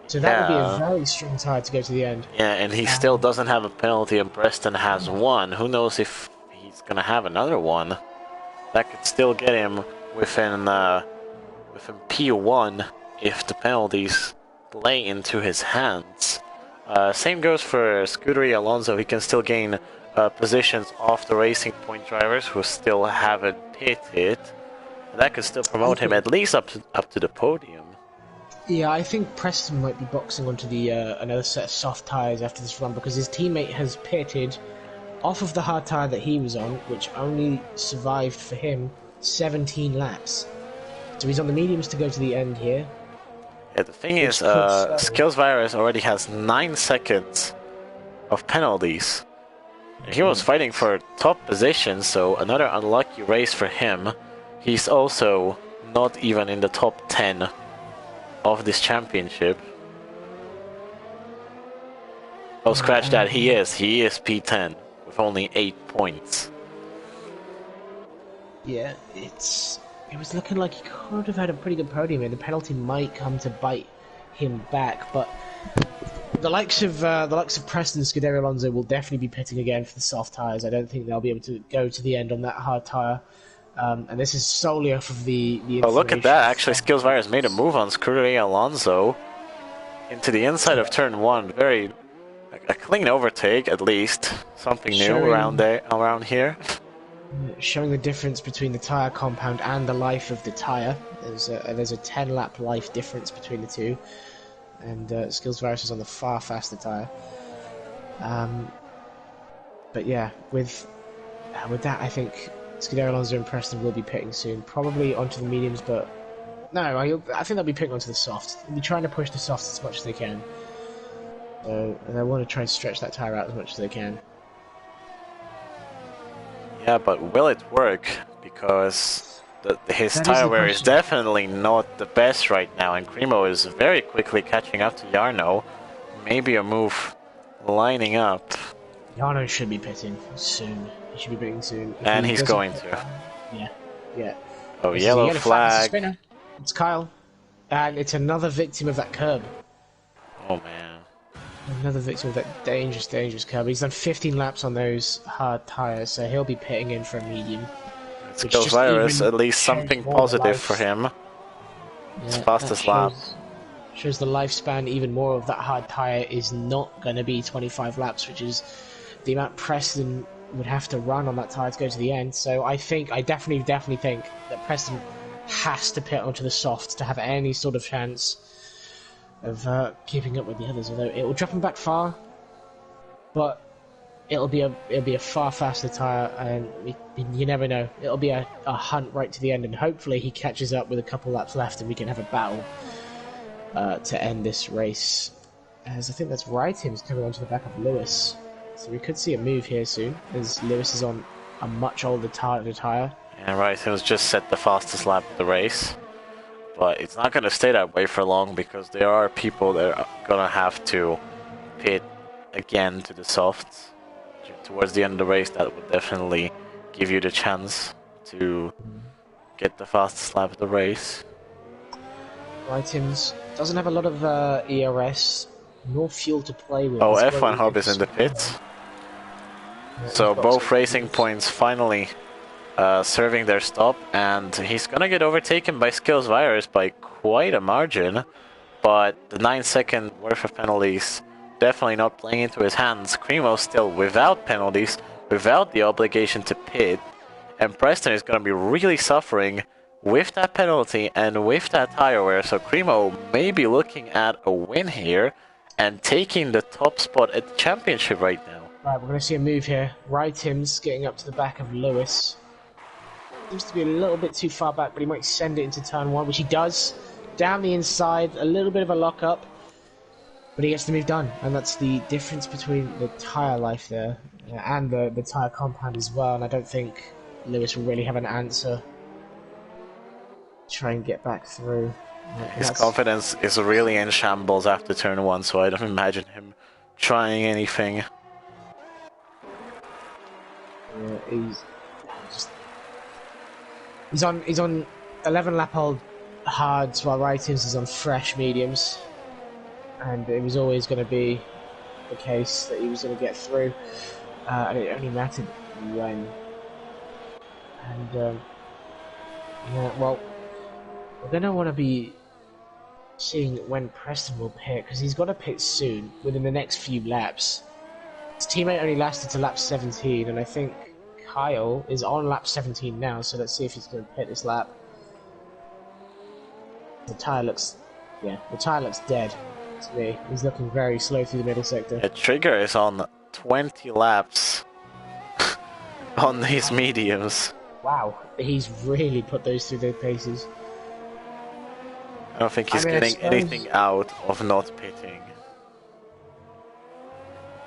So that would be a very strong tire to go to the end. Yeah, and he still doesn't have a penalty, and Preston has 1. Who knows if he's gonna have another one? That could still get him within P1 if the penalties play into his hands. Same goes for Scudery Alonso. He can still gain positions off the Racing Point drivers who still haven't pitted. That could still promote him at least up to the podium. Yeah, I think Preston might be boxing onto the another set of soft tyres after this run because his teammate has pitted off of the hard tyre that he was on, which only survived for him 17 laps. So he's on the mediums to go to the end here. Yeah, the thing is, Skills Virus already has 9 seconds of penalties. He was fighting for top position, so another unlucky race for him. He's also not even in the top 10 of this championship. Oh, scratch that, he is P10 with only 8 points. Yeah, it was looking like he could have had a pretty good podium, and the penalty might come to bite him back. But the likes of Preston and Scuderia Alonso will definitely be pitting again for the soft tyres. I don't think they'll be able to go to the end on that hard tyre. And this is solely off of the Oh, look at that! Actually, Skills Virus made a move on Scuderia Alonso into the inside of turn 1. A clean overtake, at least. Something new around here. Showing the difference between the tyre compound and the life of the tyre. There's a 10-lap life difference between the two, and Skills Virus is on the far faster tyre. But yeah, with that, I think Scuderia Alonso and Preston will be pitting soon, probably onto the mediums, but no, I think they'll be pitting onto the softs. They'll be trying to push the softs as much as they can. So, and they want to try and stretch that tyre out as much as they can. Yeah, but will it work? Because his tyre wear is definitely not the best right now, and Cremo is very quickly catching up to Jarno. Maybe a move lining up. Jarno should be pitting soon. He should be pitting soon. And he's going to. Yeah. Oh, yellow flag. It's Kyle. And it's another victim of that curb. Oh, man. Another victim of that dangerous curb. He's done 15 laps on those hard tyres, so he'll be pitting in for a medium. Skills Virus, at least something positive for him. His fastest lap. Shows the lifespan even more of that hard tyre is not going to be 25 laps, which is the amount Preston would have to run on that tyre to go to the end. So I definitely think that Preston has to pit onto the softs to have any sort of chance of keeping up with the others. Although it will drop him back far, but it'll be a far faster tyre, and you never know. It'll be a hunt right to the end, and hopefully he catches up with a couple laps left, and we can have a battle to end this race. As I think that's right, Tim's coming onto the back of Lewis, so we could see a move here soon, as Lewis is on a much older tyre. And right, Tim's just set the fastest lap of the race. But it's not going to stay that way for long, because there are people that are going to have to pit again to the softs towards the end of the race. That would definitely give you the chance to get the fastest lap of the race. Items doesn't have a lot of ERS nor fuel to play with. Oh, F1 Hub is in the pits. Yeah, so both Racing Points finally serving their stop, and he's gonna get overtaken by Skills Virus by quite a margin, but the 9-second worth of penalties definitely not playing into his hands. Cremo still without penalties, without the obligation to pit, and Preston is gonna be really suffering with that penalty and with that tire wear, so Cremo may be looking at a win here and taking the top spot at the championship right now. Right, we're gonna see a move here. Tim's getting up to the back of Lewis. Seems to be a little bit too far back, but he might send it into turn 1, which he does. Down the inside, a little bit of a lock-up, but he gets the move done, and that's the difference between the tyre life there and the tyre compound as well, and I don't think Lewis will really have an answer to try and get back through. His confidence is really in shambles after turn 1, so I don't imagine him trying anything. Yeah, He's on 11 lap old hards, while Tim's is on fresh mediums, and it was always going to be the case that he was going to get through, and it only mattered when. And yeah, well, we're going to want to be seeing when Preston will pit, because he's got to pit soon, within the next few laps. His teammate only lasted to lap 17, and I think Kyle is on lap 17 now, so let's see if he's going to pit this lap. The tyre looks, yeah, the tyre looks dead to me. He's looking very slow through the middle sector. Yeah, Trigger is on 20 laps on these mediums. Wow, he's really put those through their paces. I don't think he's getting anything out of not pitting.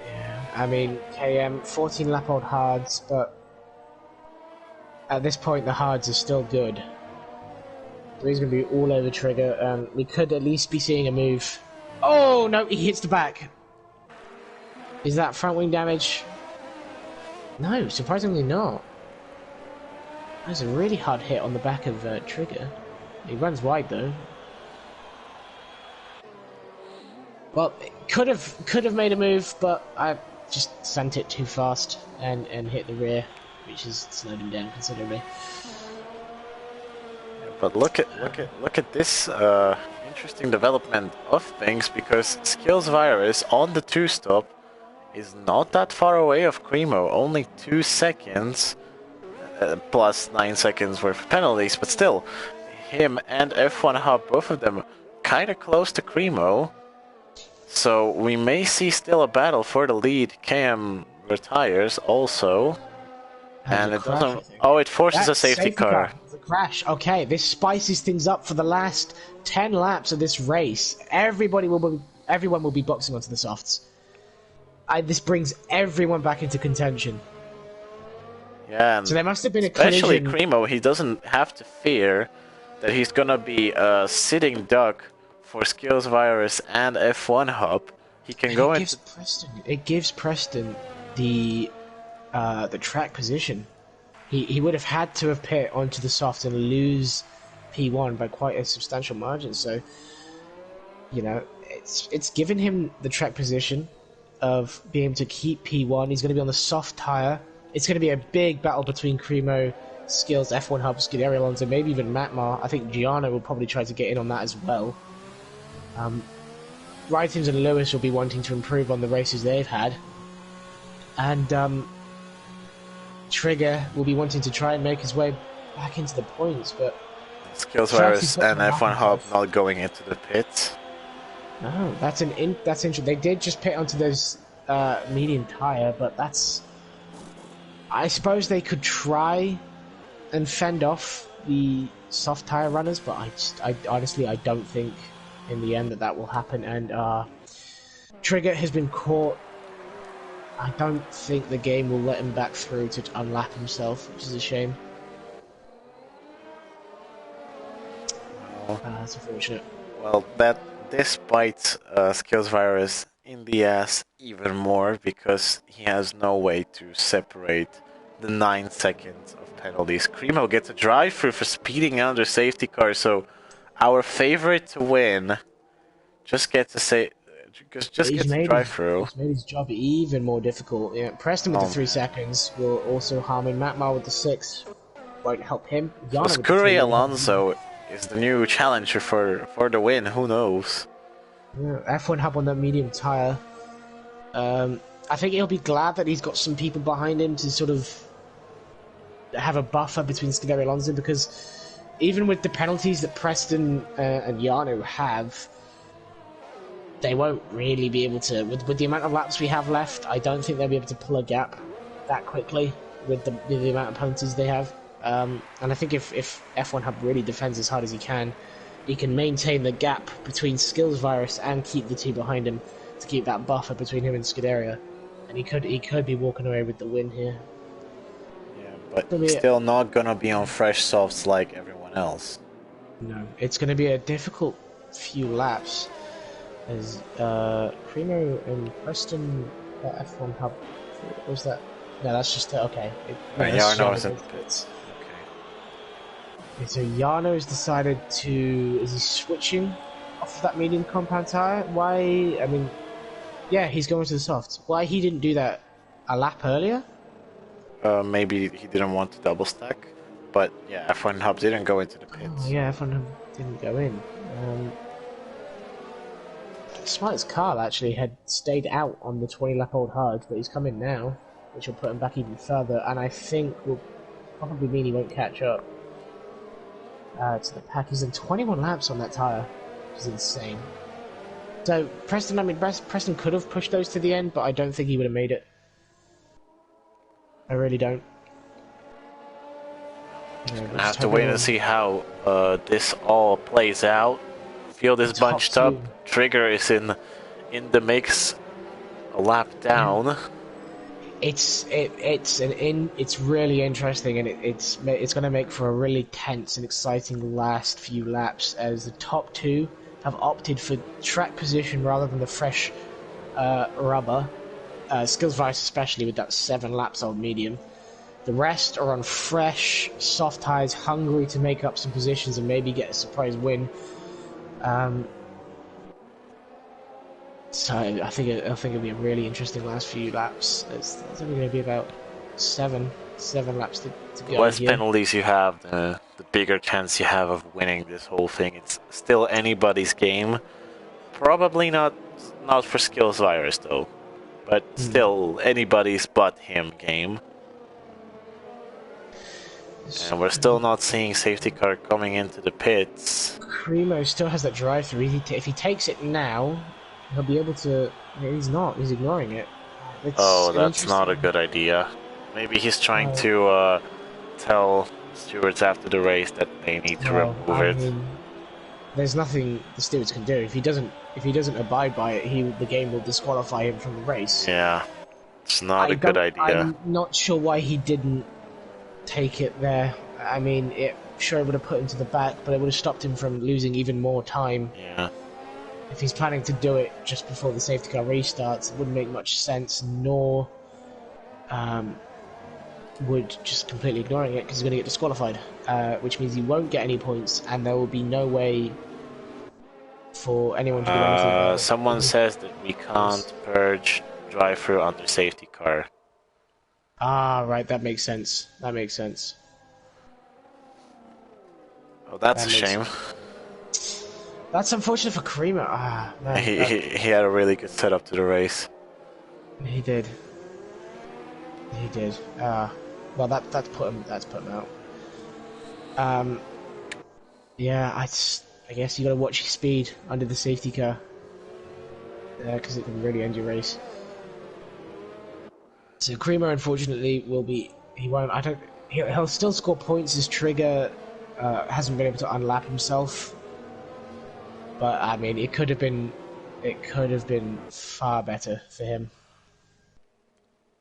Yeah, I mean, KM, 14 lap old hards, but at this point the hards are still good. So he's going to be all over Trigger. We could at least be seeing a move. Oh, no, he hits the back. Is that front wing damage? No, surprisingly not. That's a really hard hit on the back of Trigger. He runs wide, though. Well, could have made a move, but I just sent it too fast and hit the rear, which has slowed him down considerably. But look at this interesting development of things, because Skills Virus on the 2-stop is not that far away of Cremo, only 2 seconds, plus 9 seconds worth of penalties, but still, him and F1 Hub, both of them kind of close to Cremo, so we may see still a battle for the lead. KM retires also. And it doesn't. Oh, it forces a safety car. The crash. Okay, this spices things up for the last 10 laps of this race. Everyone will be boxing onto the softs. This brings everyone back into contention. Yeah. So there must have been a especially collision. Cremo, he doesn't have to fear that he's gonna be a sitting duck for Skills Virus and F1 Hub. He can go into. It gives Preston the track position. He would have had to have pit onto the soft and lose P1 by quite a substantial margin. So, you know, it's given him the track position of being able to keep P1. He's going to be on the soft tyre. It's going to be a big battle between Cremo, Skills, F1 Hub, Scuderia Alonso, maybe even Matmar. I think Giano will probably try to get in on that as well. Rytins and Lewis will be wanting to improve on the races they've had. And Trigger will be wanting to try and make his way back into the points, but Skills Virus and F1 Hub not going into the pits. No, that's interesting. They did just pit onto those medium tyre, but that's. I suppose they could try and fend off the soft tyre runners, but I honestly I don't think in the end that will happen. And Trigger has been caught. I don't think the game will let him back through to unlap himself, which is a shame. That's unfortunate. Well, this bites Skills Virus in the ass even more, because he has no way to separate the 9 seconds of penalties. Cremo gets a drive-through for speeding under safety car, so our favorite to win just gets a gets a drive-through. He's made his job even more difficult. Yeah, Preston with the 3 seconds will also harm him. Matmar with the 6 won't help him. Scuderia Alonso is the new challenger for the win. Who knows? Yeah, F1 Hub on that medium tyre. I think he'll be glad that he's got some people behind him to sort of have a buffer between Scuderia Alonso, because even with the penalties that Preston and Yano have, they won't really be able to, with the amount of laps we have left, I don't think they'll be able to pull a gap that quickly with the amount of penalties they have. And I think if F1 Hub really defends as hard as he can maintain the gap between Skills Virus and keep the two behind him to keep that buffer between him and Scuderia. And he could be walking away with the win here. Yeah, but he's still not gonna be on fresh softs like everyone else. No, it's gonna be a difficult few laps. As Cremo and Preston F1 Hub, what was that? No, that's just okay. Yano is in the pits. Okay, so Yano's decided to. Is he switching off of that medium compound tire? Why? I mean, yeah, he's going to the softs. Why he didn't do that a lap earlier? Maybe he didn't want to double stack, but yeah, F1 Hub didn't go into the pits. Oh, yeah, F1 Hub didn't go in. Smart as Carl actually had stayed out on the 20 lap old hard, but he's come in now, which will put him back even further, and I think will probably mean he won't catch up. to the pack. He's done 21 laps on that tyre, which is insane. So Preston, I mean, Preston could have pushed those to the end, but I don't think he would have made it. I really don't. I have to wait and see how this all plays out. Field is bunched up. Trigger is in the mix. A lap down. It's really interesting, and it's going to make for a really tense and exciting last few laps, as the top two have opted for track position rather than the fresh rubber. Skills Vice especially with that 7 laps old medium. The rest are on fresh, soft tyres, hungry to make up some positions and maybe get a surprise win. So I think it'll be a really interesting last few laps. It's only going to be about seven laps to go. The less penalties you have, the bigger chance you have of winning this whole thing. It's still anybody's game. Probably not for Skills Virus though, but still anybody's but him game. And we're still not seeing safety car coming into the pits. Cremo still has that drive-through. If he takes it now, he'll be able to... He's not. He's ignoring it. That's not a good idea. Maybe he's trying to tell stewards after the race that they need to remove it. Mean, there's nothing the stewards can do. If he doesn't abide by it, the game will disqualify him from the race. Yeah, it's not a good idea. I'm not sure why he didn't take it there. I mean, it sure would have put him to the back, but it would have stopped him from losing even more time. Yeah. If he's planning to do it just before the safety car restarts, it wouldn't make much sense, nor would just completely ignoring it because he's going to get disqualified, which means he won't get any points, and there will be no way for anyone to do anything. Someone says that we can't purge drive-through under safety car. Ah, right, that makes sense. That makes sense. Oh, that's a shame. That's unfortunate for Creamer. Ah, man, he had a really good setup to the race. He did. He did. Well, that's put him out. Yeah, I guess you got to watch your speed under the safety car. Because it can really end your race. So Creamer, unfortunately, he won't. He'll still score points. His Trigger hasn't been able to unlap himself. But I mean, it could have been far better for him,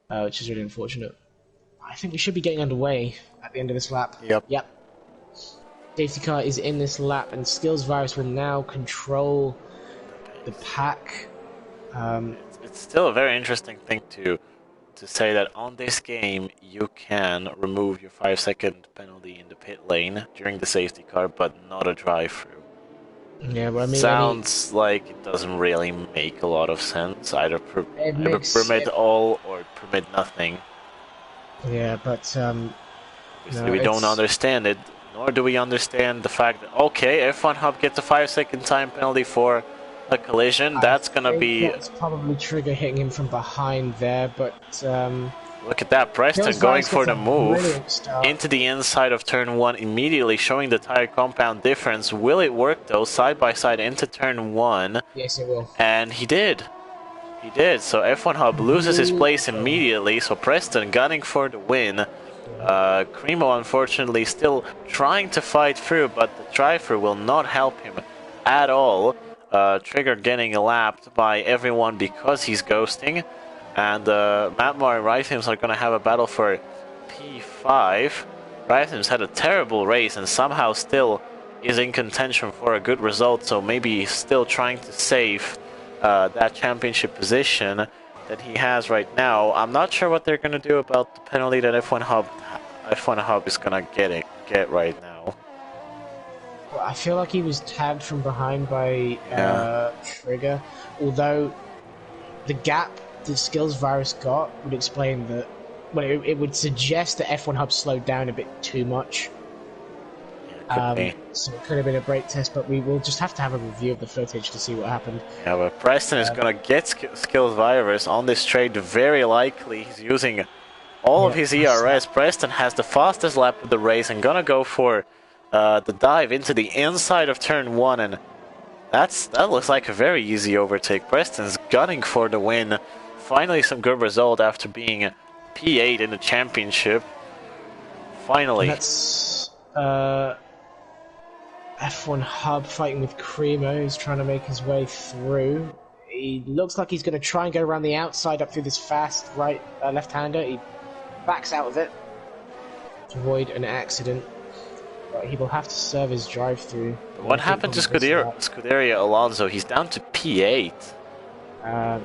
which is really unfortunate. I think we should be getting underway at the end of this lap. Yep. Safety car is in this lap, and Skills Virus will now control the pack. It's still a very interesting thing to say that on this game you can remove your 5-second penalty in the pit lane during the safety car, but not a drive-through. Yeah, but I mean, sounds like it doesn't really make a lot of sense. Either permit all or permit nothing. Yeah, but we don't understand it, nor do we understand the fact that F1 Hub gets a 5-second time penalty for a collision. That's gonna be. It's probably Trigger hitting him from behind there, but look at that, Preston going for the move into the inside of turn 1, immediately showing the tire compound difference. Will it work though? Side by side into turn 1. Yes, it will. And he did. He did. So F1 Hub loses his place immediately. So Preston gunning for the win. Cremo unfortunately still trying to fight through, but the drive-through will not help him at all. Trigger getting lapped by everyone because he's ghosting. And Matmar and Rythems are going to have a battle for P5. Rythems had a terrible race and somehow still is in contention for a good result, so maybe he's still trying to save that championship position that he has right now. I'm not sure what they're going to do about the penalty that F1 Hub is going to get right now. Well, I feel like he was tagged from behind by Trigger, although the gap the Skills Virus got would explain that. Well, it would suggest that F1 Hub slowed down a bit too much. So it could have been a brake test, but we will just have to have a review of the footage to see what happened. Yeah, but Preston is going to get Skills Virus on this straight. Very likely he's using all of his ERS. Preston has the fastest lap of the race and going to go for the dive into the inside of turn 1, and that looks like a very easy overtake. Preston's gunning for the win. Finally some good result after being P8 in the championship. Finally. And that's F1 Hub fighting with Cremo. He's trying to make his way through. He looks like he's going to try and go around the outside up through this fast left-hander. He backs out of it to avoid an accident. But he will have to serve his drive-through. What happened to Scuderia Alonso? He's down to P8.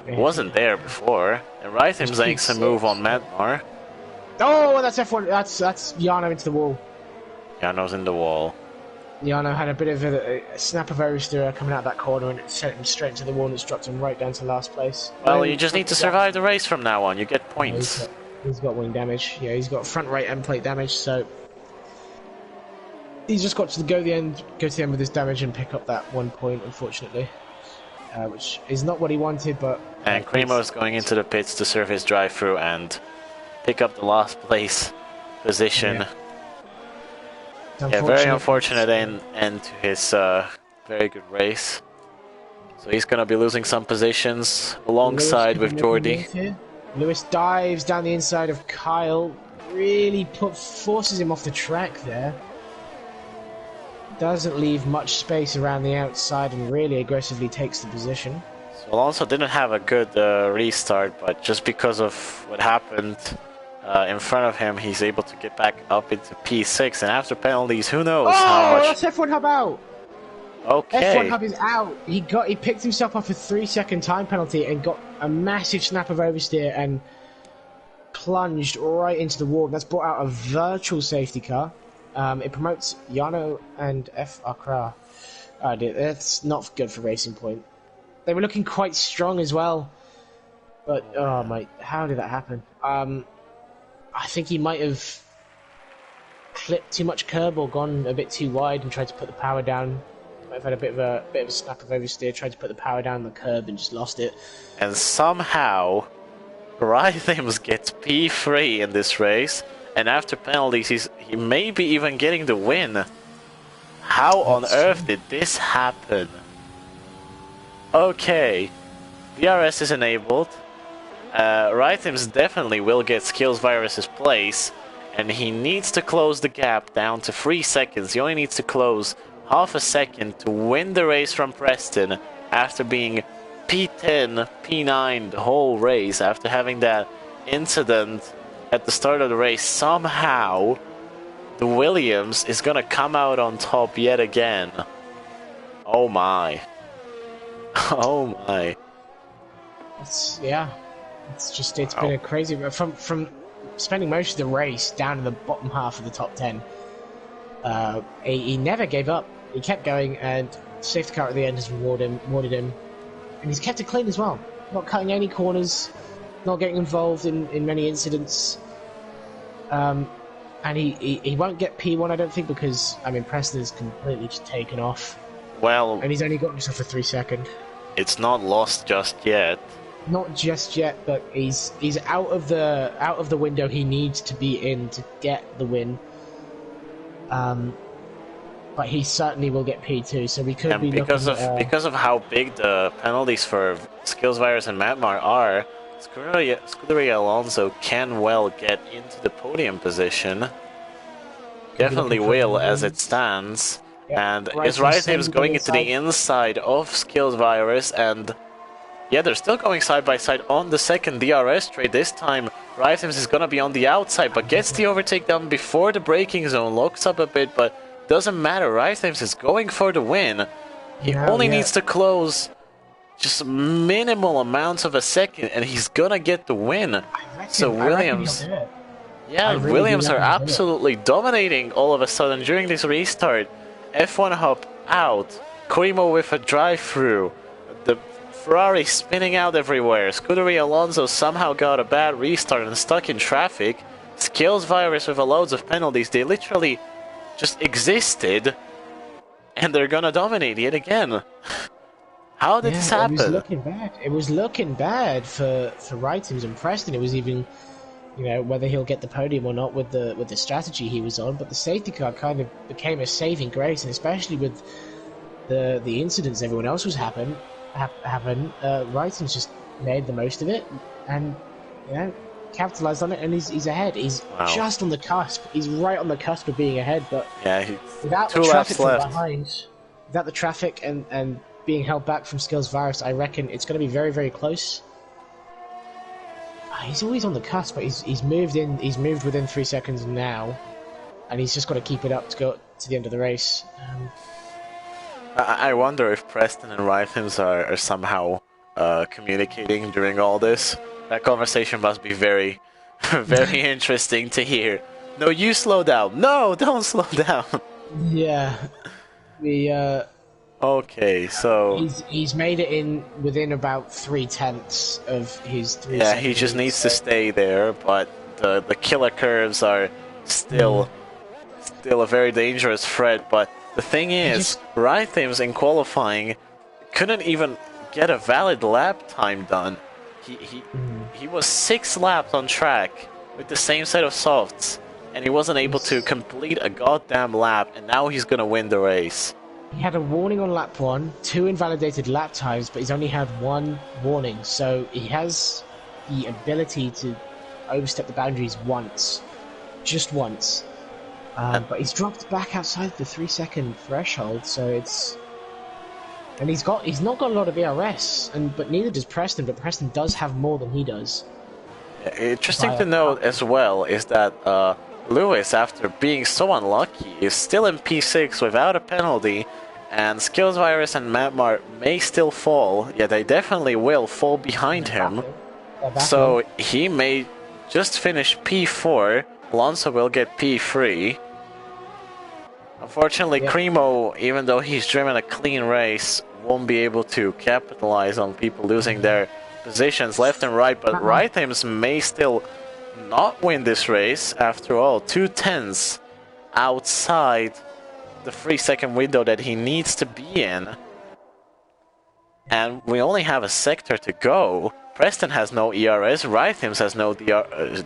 He wasn't there before. And Rhythm's making some move on Madmar. Oh, that's F1. That's Yano into the wall. Yano's in the wall. Yano had a bit of a snap of oversteer coming out that corner, and it sent him straight into the wall, and it's dropped him right down to last place. Well, you just need to survive the race from now on. You get points. He's got wing damage. Yeah, he's got front right end plate damage, so he's just got to go to the end with his damage and pick up that 1 point, unfortunately, which is not what he wanted. But and Cremo's going into the pits to serve his drive-through and pick up the last place position. Yeah, very unfortunate end to his very good race. So he's going to be losing some positions alongside with Jordi. Lewis dives down the inside of Kyle, really forces him off the track there. Doesn't leave much space around the outside and really aggressively takes the position. So Alonso didn't have a good restart, but just because of what happened in front of him, he's able to get back up into P6, and after penalties, who knows how much... that's F1 Hub out! Okay. F1 Hub is out. He picked himself off a 3-second time penalty and got a massive snap of oversteer and plunged right into the wall. That's brought out a virtual safety car. It promotes Yano and F. Akra. Oh dear, that's not good for Racing Point. They were looking quite strong as well, but oh my, how did that happen? I think he might have clipped too much curb or gone a bit too wide and tried to put the power down. Might have had a bit of a snap of oversteer, tried to put the power down the curb and just lost it. And somehow, Rhythms gets P3 in this race, and after penalties, he may be even getting the win. How on earth did this happen? Okay, DRS is enabled. Rhythms definitely will get Skills Virus's place, and he needs to close the gap down to 3 seconds. He only needs to close half a second to win the race from Preston after being P10, P9 the whole race, after having that incident at the start of the race. Somehow the Williams is gonna come out on top yet again. Oh my. Oh my. It's been a crazy from spending most of the race down in the bottom half of the top 10. He never gave up. He kept going, and safety car at the end has rewarded him, and he's kept it clean as well. Not cutting any corners, not getting involved in many incidents. And he won't get P1, I don't think, because Preston is completely just taken off. Well, and he's only got himself a 3-second. It's not lost just yet. Not just yet, but he's out of the window he needs to be in to get the win. But he certainly will get P2, so we could be because of how big the penalties for Skills Virus and Matmar are, Scuderia Alonso can well get into the podium position. Definitely will as it stands. Yeah, and his right team is going into the inside of Skills Virus, and yeah, they're still going side by side on the second DRS straight. This time, Rhythms is gonna be on the outside, but gets the overtake done before the braking zone, locks up a bit, but doesn't matter. Rhythms is going for the win. He only needs to close just minimal amounts of a second, and he's gonna get the win. So Williams, Williams are absolutely dominating all of a sudden during this restart. F1 Hub out, Cremo with a drive-through, the Ferrari spinning out everywhere. Scuderia Alonso somehow got a bad restart and stuck in traffic. Skills Virus with loads of penalties. They literally just existed, and they're gonna dominate yet again. How did this happen? It was looking bad. It was looking bad for Rhythms and Preston. It was even you know, whether he'll get the podium or not with the strategy he was on. But the safety car kind of became a saving grace, and especially with the incidents everyone else was having, Wrighton's just made the most of it, and you know, capitalized on it, and he's ahead. He's just on the cusp. He's right on the cusp of being ahead, but yeah, he's without the traffic from behind, without the traffic and being held back from Skills Virus, I reckon it's going to be very, very close. He's always on the cusp, but he's moved in. He's moved within 3 seconds now, and he's just got to keep it up to go to the end of the race. I wonder if Preston and Rhythms are somehow communicating during all this. That conversation must be very, very interesting to hear. No, you slow down. No, don't slow down. Yeah, Okay, so he's made it in within about 3/10 of his 3 yeah, seconds. he just needs to stay there, but the killer curves are still a very dangerous threat. But the thing is, Rhythms in qualifying couldn't even get a valid lap time done. He was 6 laps on track with the same set of softs, and he wasn't able to complete a goddamn lap, and now he's gonna win the race. He had a warning on lap 1, 2 invalidated lap times, but he's only had 1 warning, so he has the ability to overstep the boundaries once. Just once. But he's dropped back outside the 3-second threshold, so it's... And he's not got a lot of ERS, but neither does Preston, but Preston does have more than he does. Interesting to note as well is that Lewis, after being so unlucky, is still in P6 without a penalty, and Skills Virus and Matmar may still fall. Yeah, they definitely will fall behind him. So he may just finish P4. Alonso will get P3. Unfortunately, Cremo, even though he's driven a clean race, won't be able to capitalize on people losing their positions left and right, but Rhythms may still not win this race. After all, 2/10 outside the 3-second window that he needs to be in, and we only have a sector to go. Preston has no ERS, Rhythms has no ERS,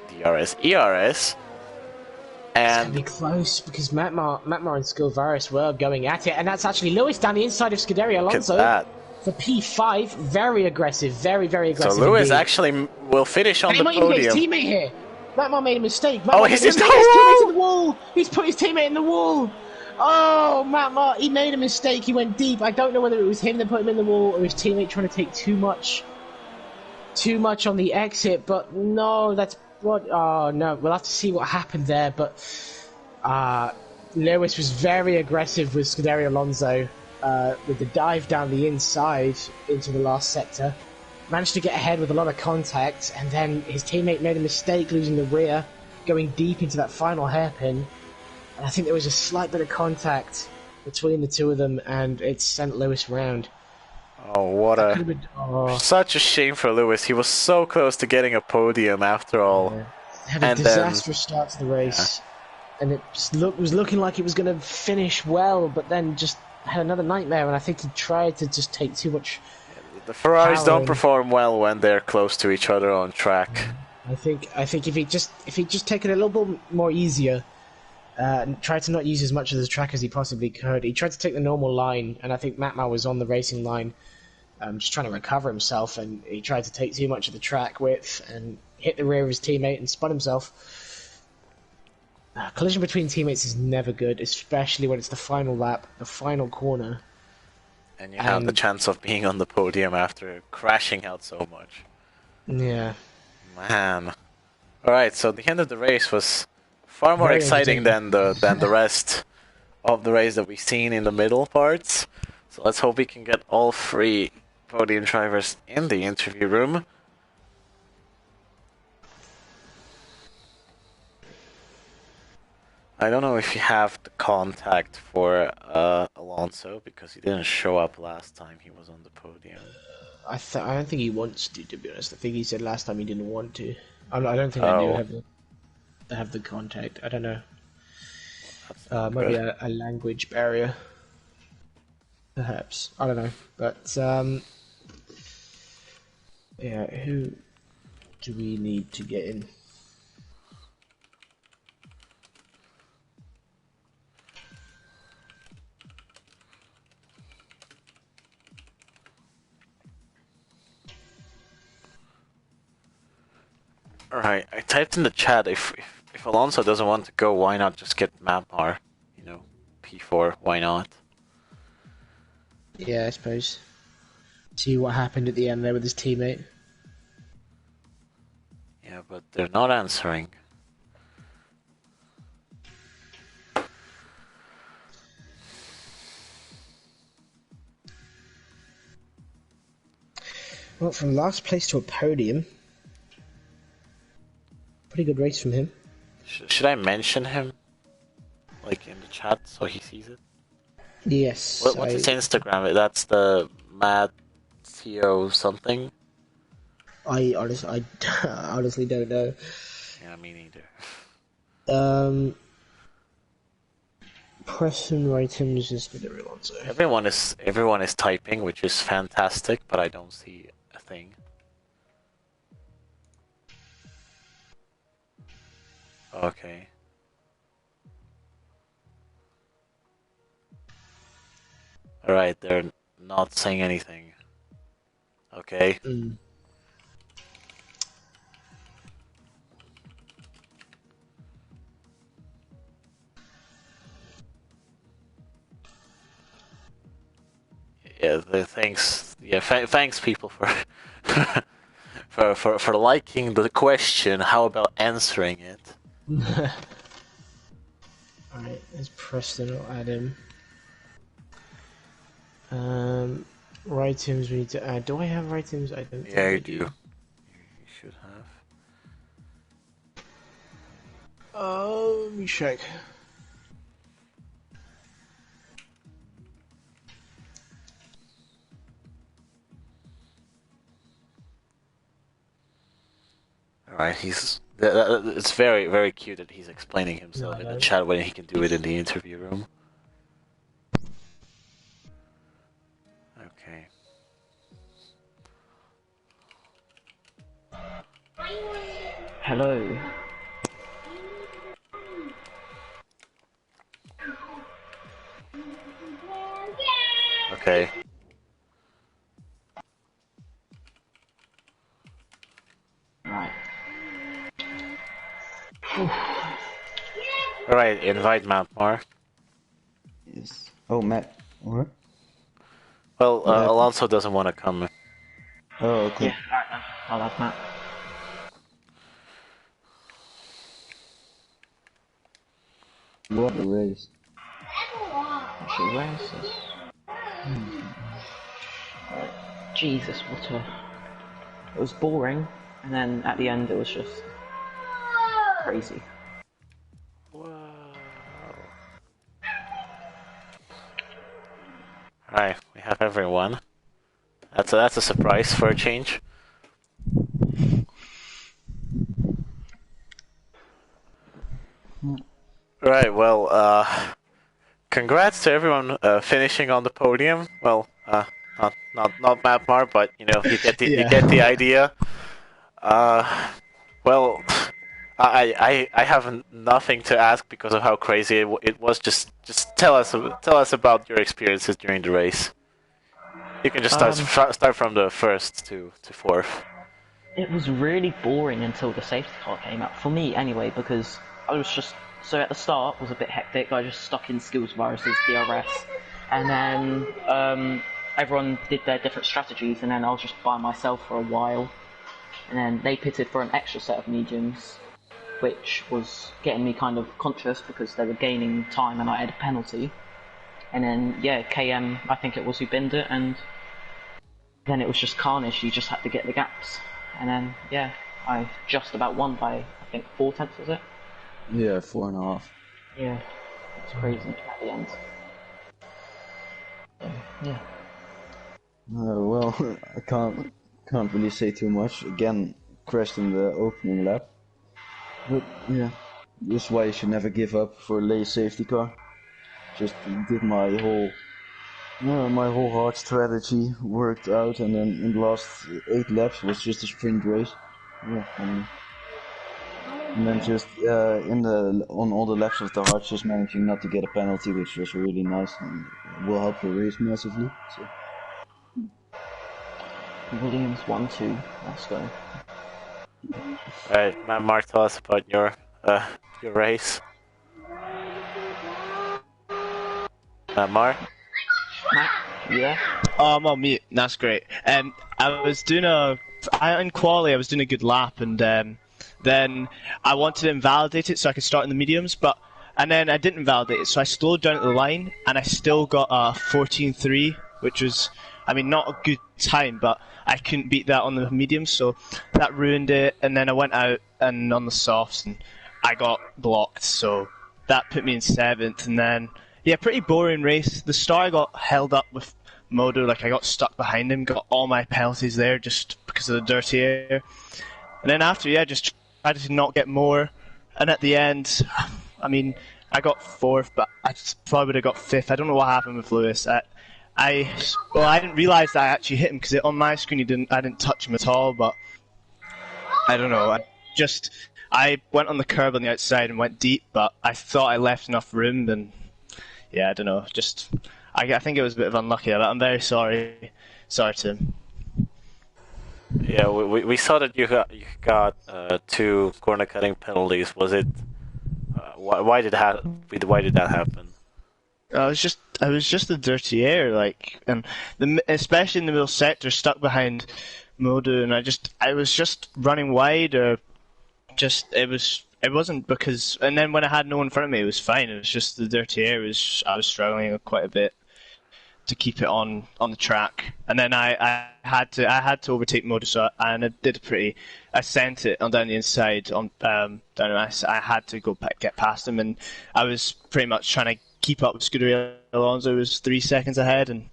and it's gonna be close because Matmar and Skill Virus were going at it, and that's actually Lewis down the inside of Scuderia Alonso. Look at that. For P5, very aggressive, very, very aggressive. So Lewis indeed. actually will finish on the podium. He might even get his teammate here. Matmar made a mistake. He's in the teammate's in the wall. He's put his teammate in the wall. Oh, Matmar, he made a mistake. He went deep. I don't know whether it was him that put him in the wall or his teammate trying to take too much on the exit. But no, that's what. Oh no, we'll have to see what happened there. But Lewis was very aggressive with Scuderia Alonso. With the dive down the inside into the last sector. Managed to get ahead with a lot of contact, and then his teammate made a mistake losing the rear, going deep into that final hairpin. And I think there was a slight bit of contact between the two of them, and it sent Lewis round. Oh, what such a shame for Lewis. He was so close to getting a podium after all. Yeah. Had a disastrous start to the race. Yeah. And it was looking like it was going to finish well, but then just had another nightmare, and I think he tried to just take too much. The Ferraris don't perform well when they're close to each other on track. I think if he just take it a little bit more easier, and tried to not use as much of the track as he possibly could. He tried to take the normal line, and I think Matmar was on the racing line, just trying to recover himself, and he tried to take too much of the track width and hit the rear of his teammate and spun himself. Collision between teammates is never good, especially when it's the final lap, the final corner. And you have the chance of being on the podium after crashing out so much. Yeah. Man. Alright, so the end of the race was far more exciting than the rest of the race that we've seen in the middle parts. So let's hope we can get all 3 podium drivers in the interview room. I don't know if you have the contact for Alonso, because he didn't show up last time he was on the podium. I don't think he wants to be honest. I think he said last time he didn't want to. I don't think I do have the contact. I don't know. Might be a language barrier. Perhaps. I don't know. But, yeah, who do we need to get in? Alright, I typed in the chat, if Alonso doesn't want to go, why not just get Mapmar? You know, P4, why not? Yeah, I suppose. See what happened at the end there with his teammate. Yeah, but they're not answering. Well, from last place to a podium. Pretty good race from him. Should I mention him? Like in the chat so he sees it? Yes. What's his Instagram? That's the Matteo something? I honestly don't know. Yeah, me neither. Preston items is with everyone, so Everyone is typing, which is fantastic, but I don't see a thing. Okay. Alright, they're not saying anything. Okay. Yeah, thanks. Yeah, thanks people for for liking the question. How about answering it? Alright, there's Preston, I'll add him. Items we need to add. Do I have items? I don't think I do. You should have. Let me check. Alright, it's very, very cute that he's explaining himself in the chat when he can do it in the interview room. Okay. Hello. Okay. Right. Alright, invite Mapmar. Yes. Oh, Matt. What? Well, Alonso doesn't want to come. Oh, okay. Yeah, alright then. I'll have Matt. What a race. Actually, where is this? Jesus, what a... It was boring, and then at the end it was just... crazy. Wow. Alright, we have everyone. That's a surprise for a change. Right, well, congrats to everyone finishing on the podium. Well, not Mapmar, but you know you get the idea. Well, I have nothing to ask because of how crazy it was. Just tell us about your experiences during the race. You can just start from the first to fourth. It was really boring until the safety car came out, for me anyway, because I was just... So at the start was a bit hectic, I just stuck in skills viruses, DRS, and then everyone did their different strategies, and then I was just by myself for a while, and then they pitted for an extra set of mediums, which was getting me kind of conscious because they were gaining time and I had a penalty. And then, yeah, KM, I think it was who binned it, and then it was just carnage, you just had to get the gaps. And then, yeah, I just about won by, I think, 4/10, was it? Yeah, 4.5. Yeah, it's crazy at the end. Yeah. Well, I can't really say too much. Again, crashed in the opening lap. But yeah, this is why you should never give up for a late safety car. Just did my whole hard strategy worked out, and then in the last 8 laps was just a sprint race. Yeah, and then just on all the laps of the hard, just managing not to get a penalty, which was really nice and will help the race massively. So. Williams 1-2, let's go. Right, Mark, tell us about your race. Mark? Matt, you there? Oh, I'm on mute. That's great. I was doing in quali, I was doing a good lap, and then I wanted to invalidate it so I could start in the mediums, and then I didn't validate it, so I slowed down at the line, and I still got a 14.3, which was, not a good time, but I couldn't beat that on the mediums, so that ruined it. And then I went out and on the softs, and I got blocked, so that put me in 7th, and then. Yeah, pretty boring race. The start I got held up with Modo, like I got stuck behind him, got all my penalties there just because of the dirty air. And then after, just tried to not get more. And at the end, I got 4th, but I just probably would have got 5th. I don't know what happened with Lewis. I didn't realise that I actually hit him because on my screen I didn't touch him at all. But I don't know. I went on the curb on the outside and went deep, but I thought I left enough room and. Yeah, I don't know. I think it was a bit of unlucky. I'm very sorry. Sorry, Tim. Yeah, we saw that you got 2 corner cutting penalties. Was it? Why did that happen? I was just the dirty air, and especially in the middle sector, stuck behind Modu, and I was just running wide, or it wasn't because, and then when I had no one in front of me, it was fine. It was just the dirty air. I was struggling quite a bit to keep it on the track, and then I had to overtake Modus, and I sent it on down the inside I had to go get past him, and I was pretty much trying to keep up with Scuderia Alonso. It was 3 seconds ahead, and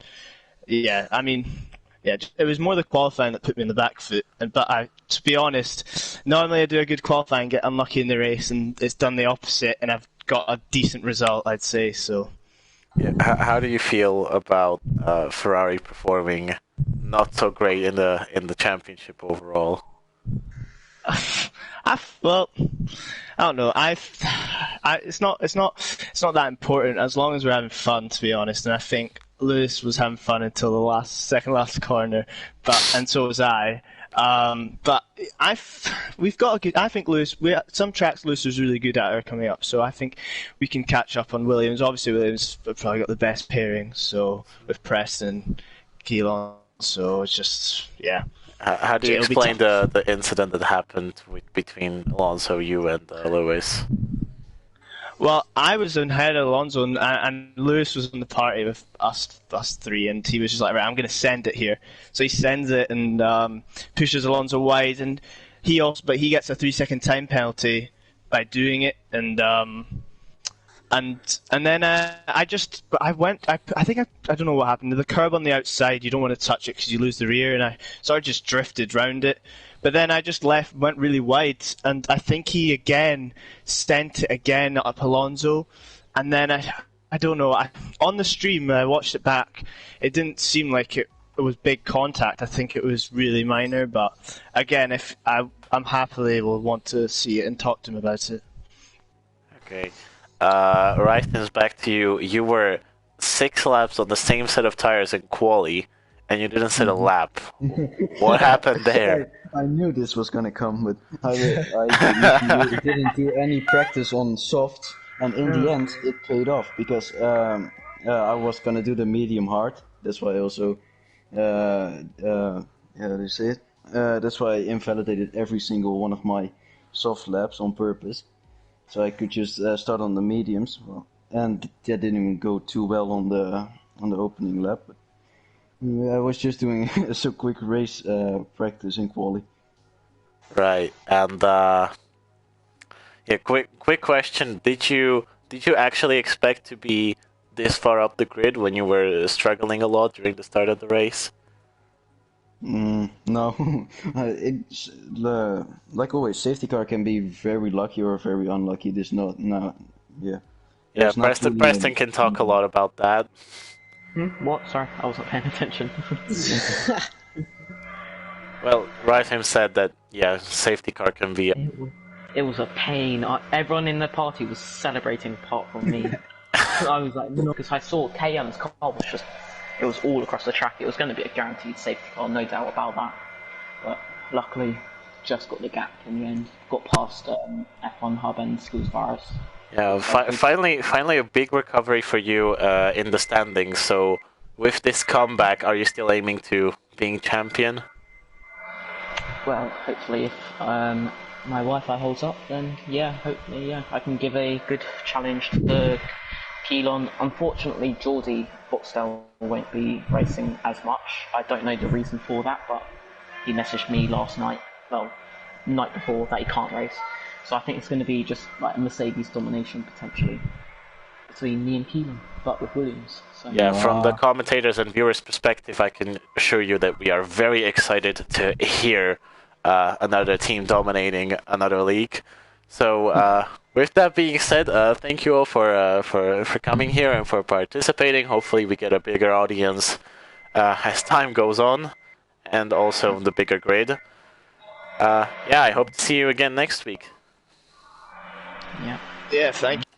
it was more the qualifying that put me in the back foot. But to be honest, normally I do a good qualifying, get unlucky in the race, and it's done the opposite, and I've got a decent result, I'd say. So. Yeah. How do you feel about Ferrari performing not so great in the championship overall? Well, I don't know. It's not that important as long as we're having fun, to be honest. And I think Lewis was having fun until the second last corner, and so was I. But we've got a good. I think Lewis. Some tracks Lewis was really good at are coming up, so I think we can catch up on Williams. Obviously, Williams probably got the best pairing, so with Preston, Keelan. So it's just How do you explain the incident that happened between Alonso, you, and Lewis? Well, I was ahead of Alonso, and Lewis was on the party with us three, and he was just like, right, I'm going to send it here. So he sends it and pushes Alonso wide, and he gets a 3-second time penalty by doing it, and then I don't know what happened. The curb on the outside, you don't want to touch it because you lose the rear, and I sort of just drifted round it. But then I just went really wide, and I think he again sent it again up Alonso, and then I don't know. On the stream, I watched it back. It didn't seem like it was big contact. I think it was really minor. But again, if I'm happily will want to see it and talk to him about it. Okay. Rythens, back to you. You were 6 laps on the same set of tires in quali, and you didn't set a lap. What happened there? I knew this was gonna come, but I didn't do any practice on softs, and in the end it paid off because I was gonna do the medium hard. That's why I also how do you say it? That's why I invalidated every single one of my soft laps on purpose, so I could just start on the mediums. Well, and that didn't even go too well on the opening lap. But I was just doing so quick race practice in quali. Right, and quick question: Did you actually expect to be this far up the grid when you were struggling a lot during the start of the race? No, it's like always. Safety car can be very lucky or very unlucky. There's not, yeah. Yeah, Preston can talk a lot about that. What? Sorry, I wasn't paying attention. Well, Rytham said that, safety car can be... It was a pain. Everyone in the party was celebrating apart from me. I was like, because I saw KM's car was just... It was all across the track. It was going to be a guaranteed safety car, no doubt about that. But luckily, just got the gap in the end. Got past F1 Hub and Schools Virus. Yeah, finally a big recovery for you in the standings. So with this comeback, are you still aiming to being champion? Well, hopefully if my Wi-Fi holds up, then yeah, hopefully yeah, I can give a good challenge to Keelan. Unfortunately, Geordie Boxtel won't be racing as much. I don't know the reason for that, but he messaged me last night, well, night before, that he can't race. So I think it's going to be just like a Mercedes domination potentially between me and Keelan, but with Williams. So. Yeah, from the commentators and viewers' perspective, I can assure you that we are very excited to hear another team dominating another league. So, with that being said, thank you all for coming here and for participating. Hopefully, we get a bigger audience as time goes on, and also the bigger grid. Yeah, I hope to see you again next week. Yeah. Yeah, thank you.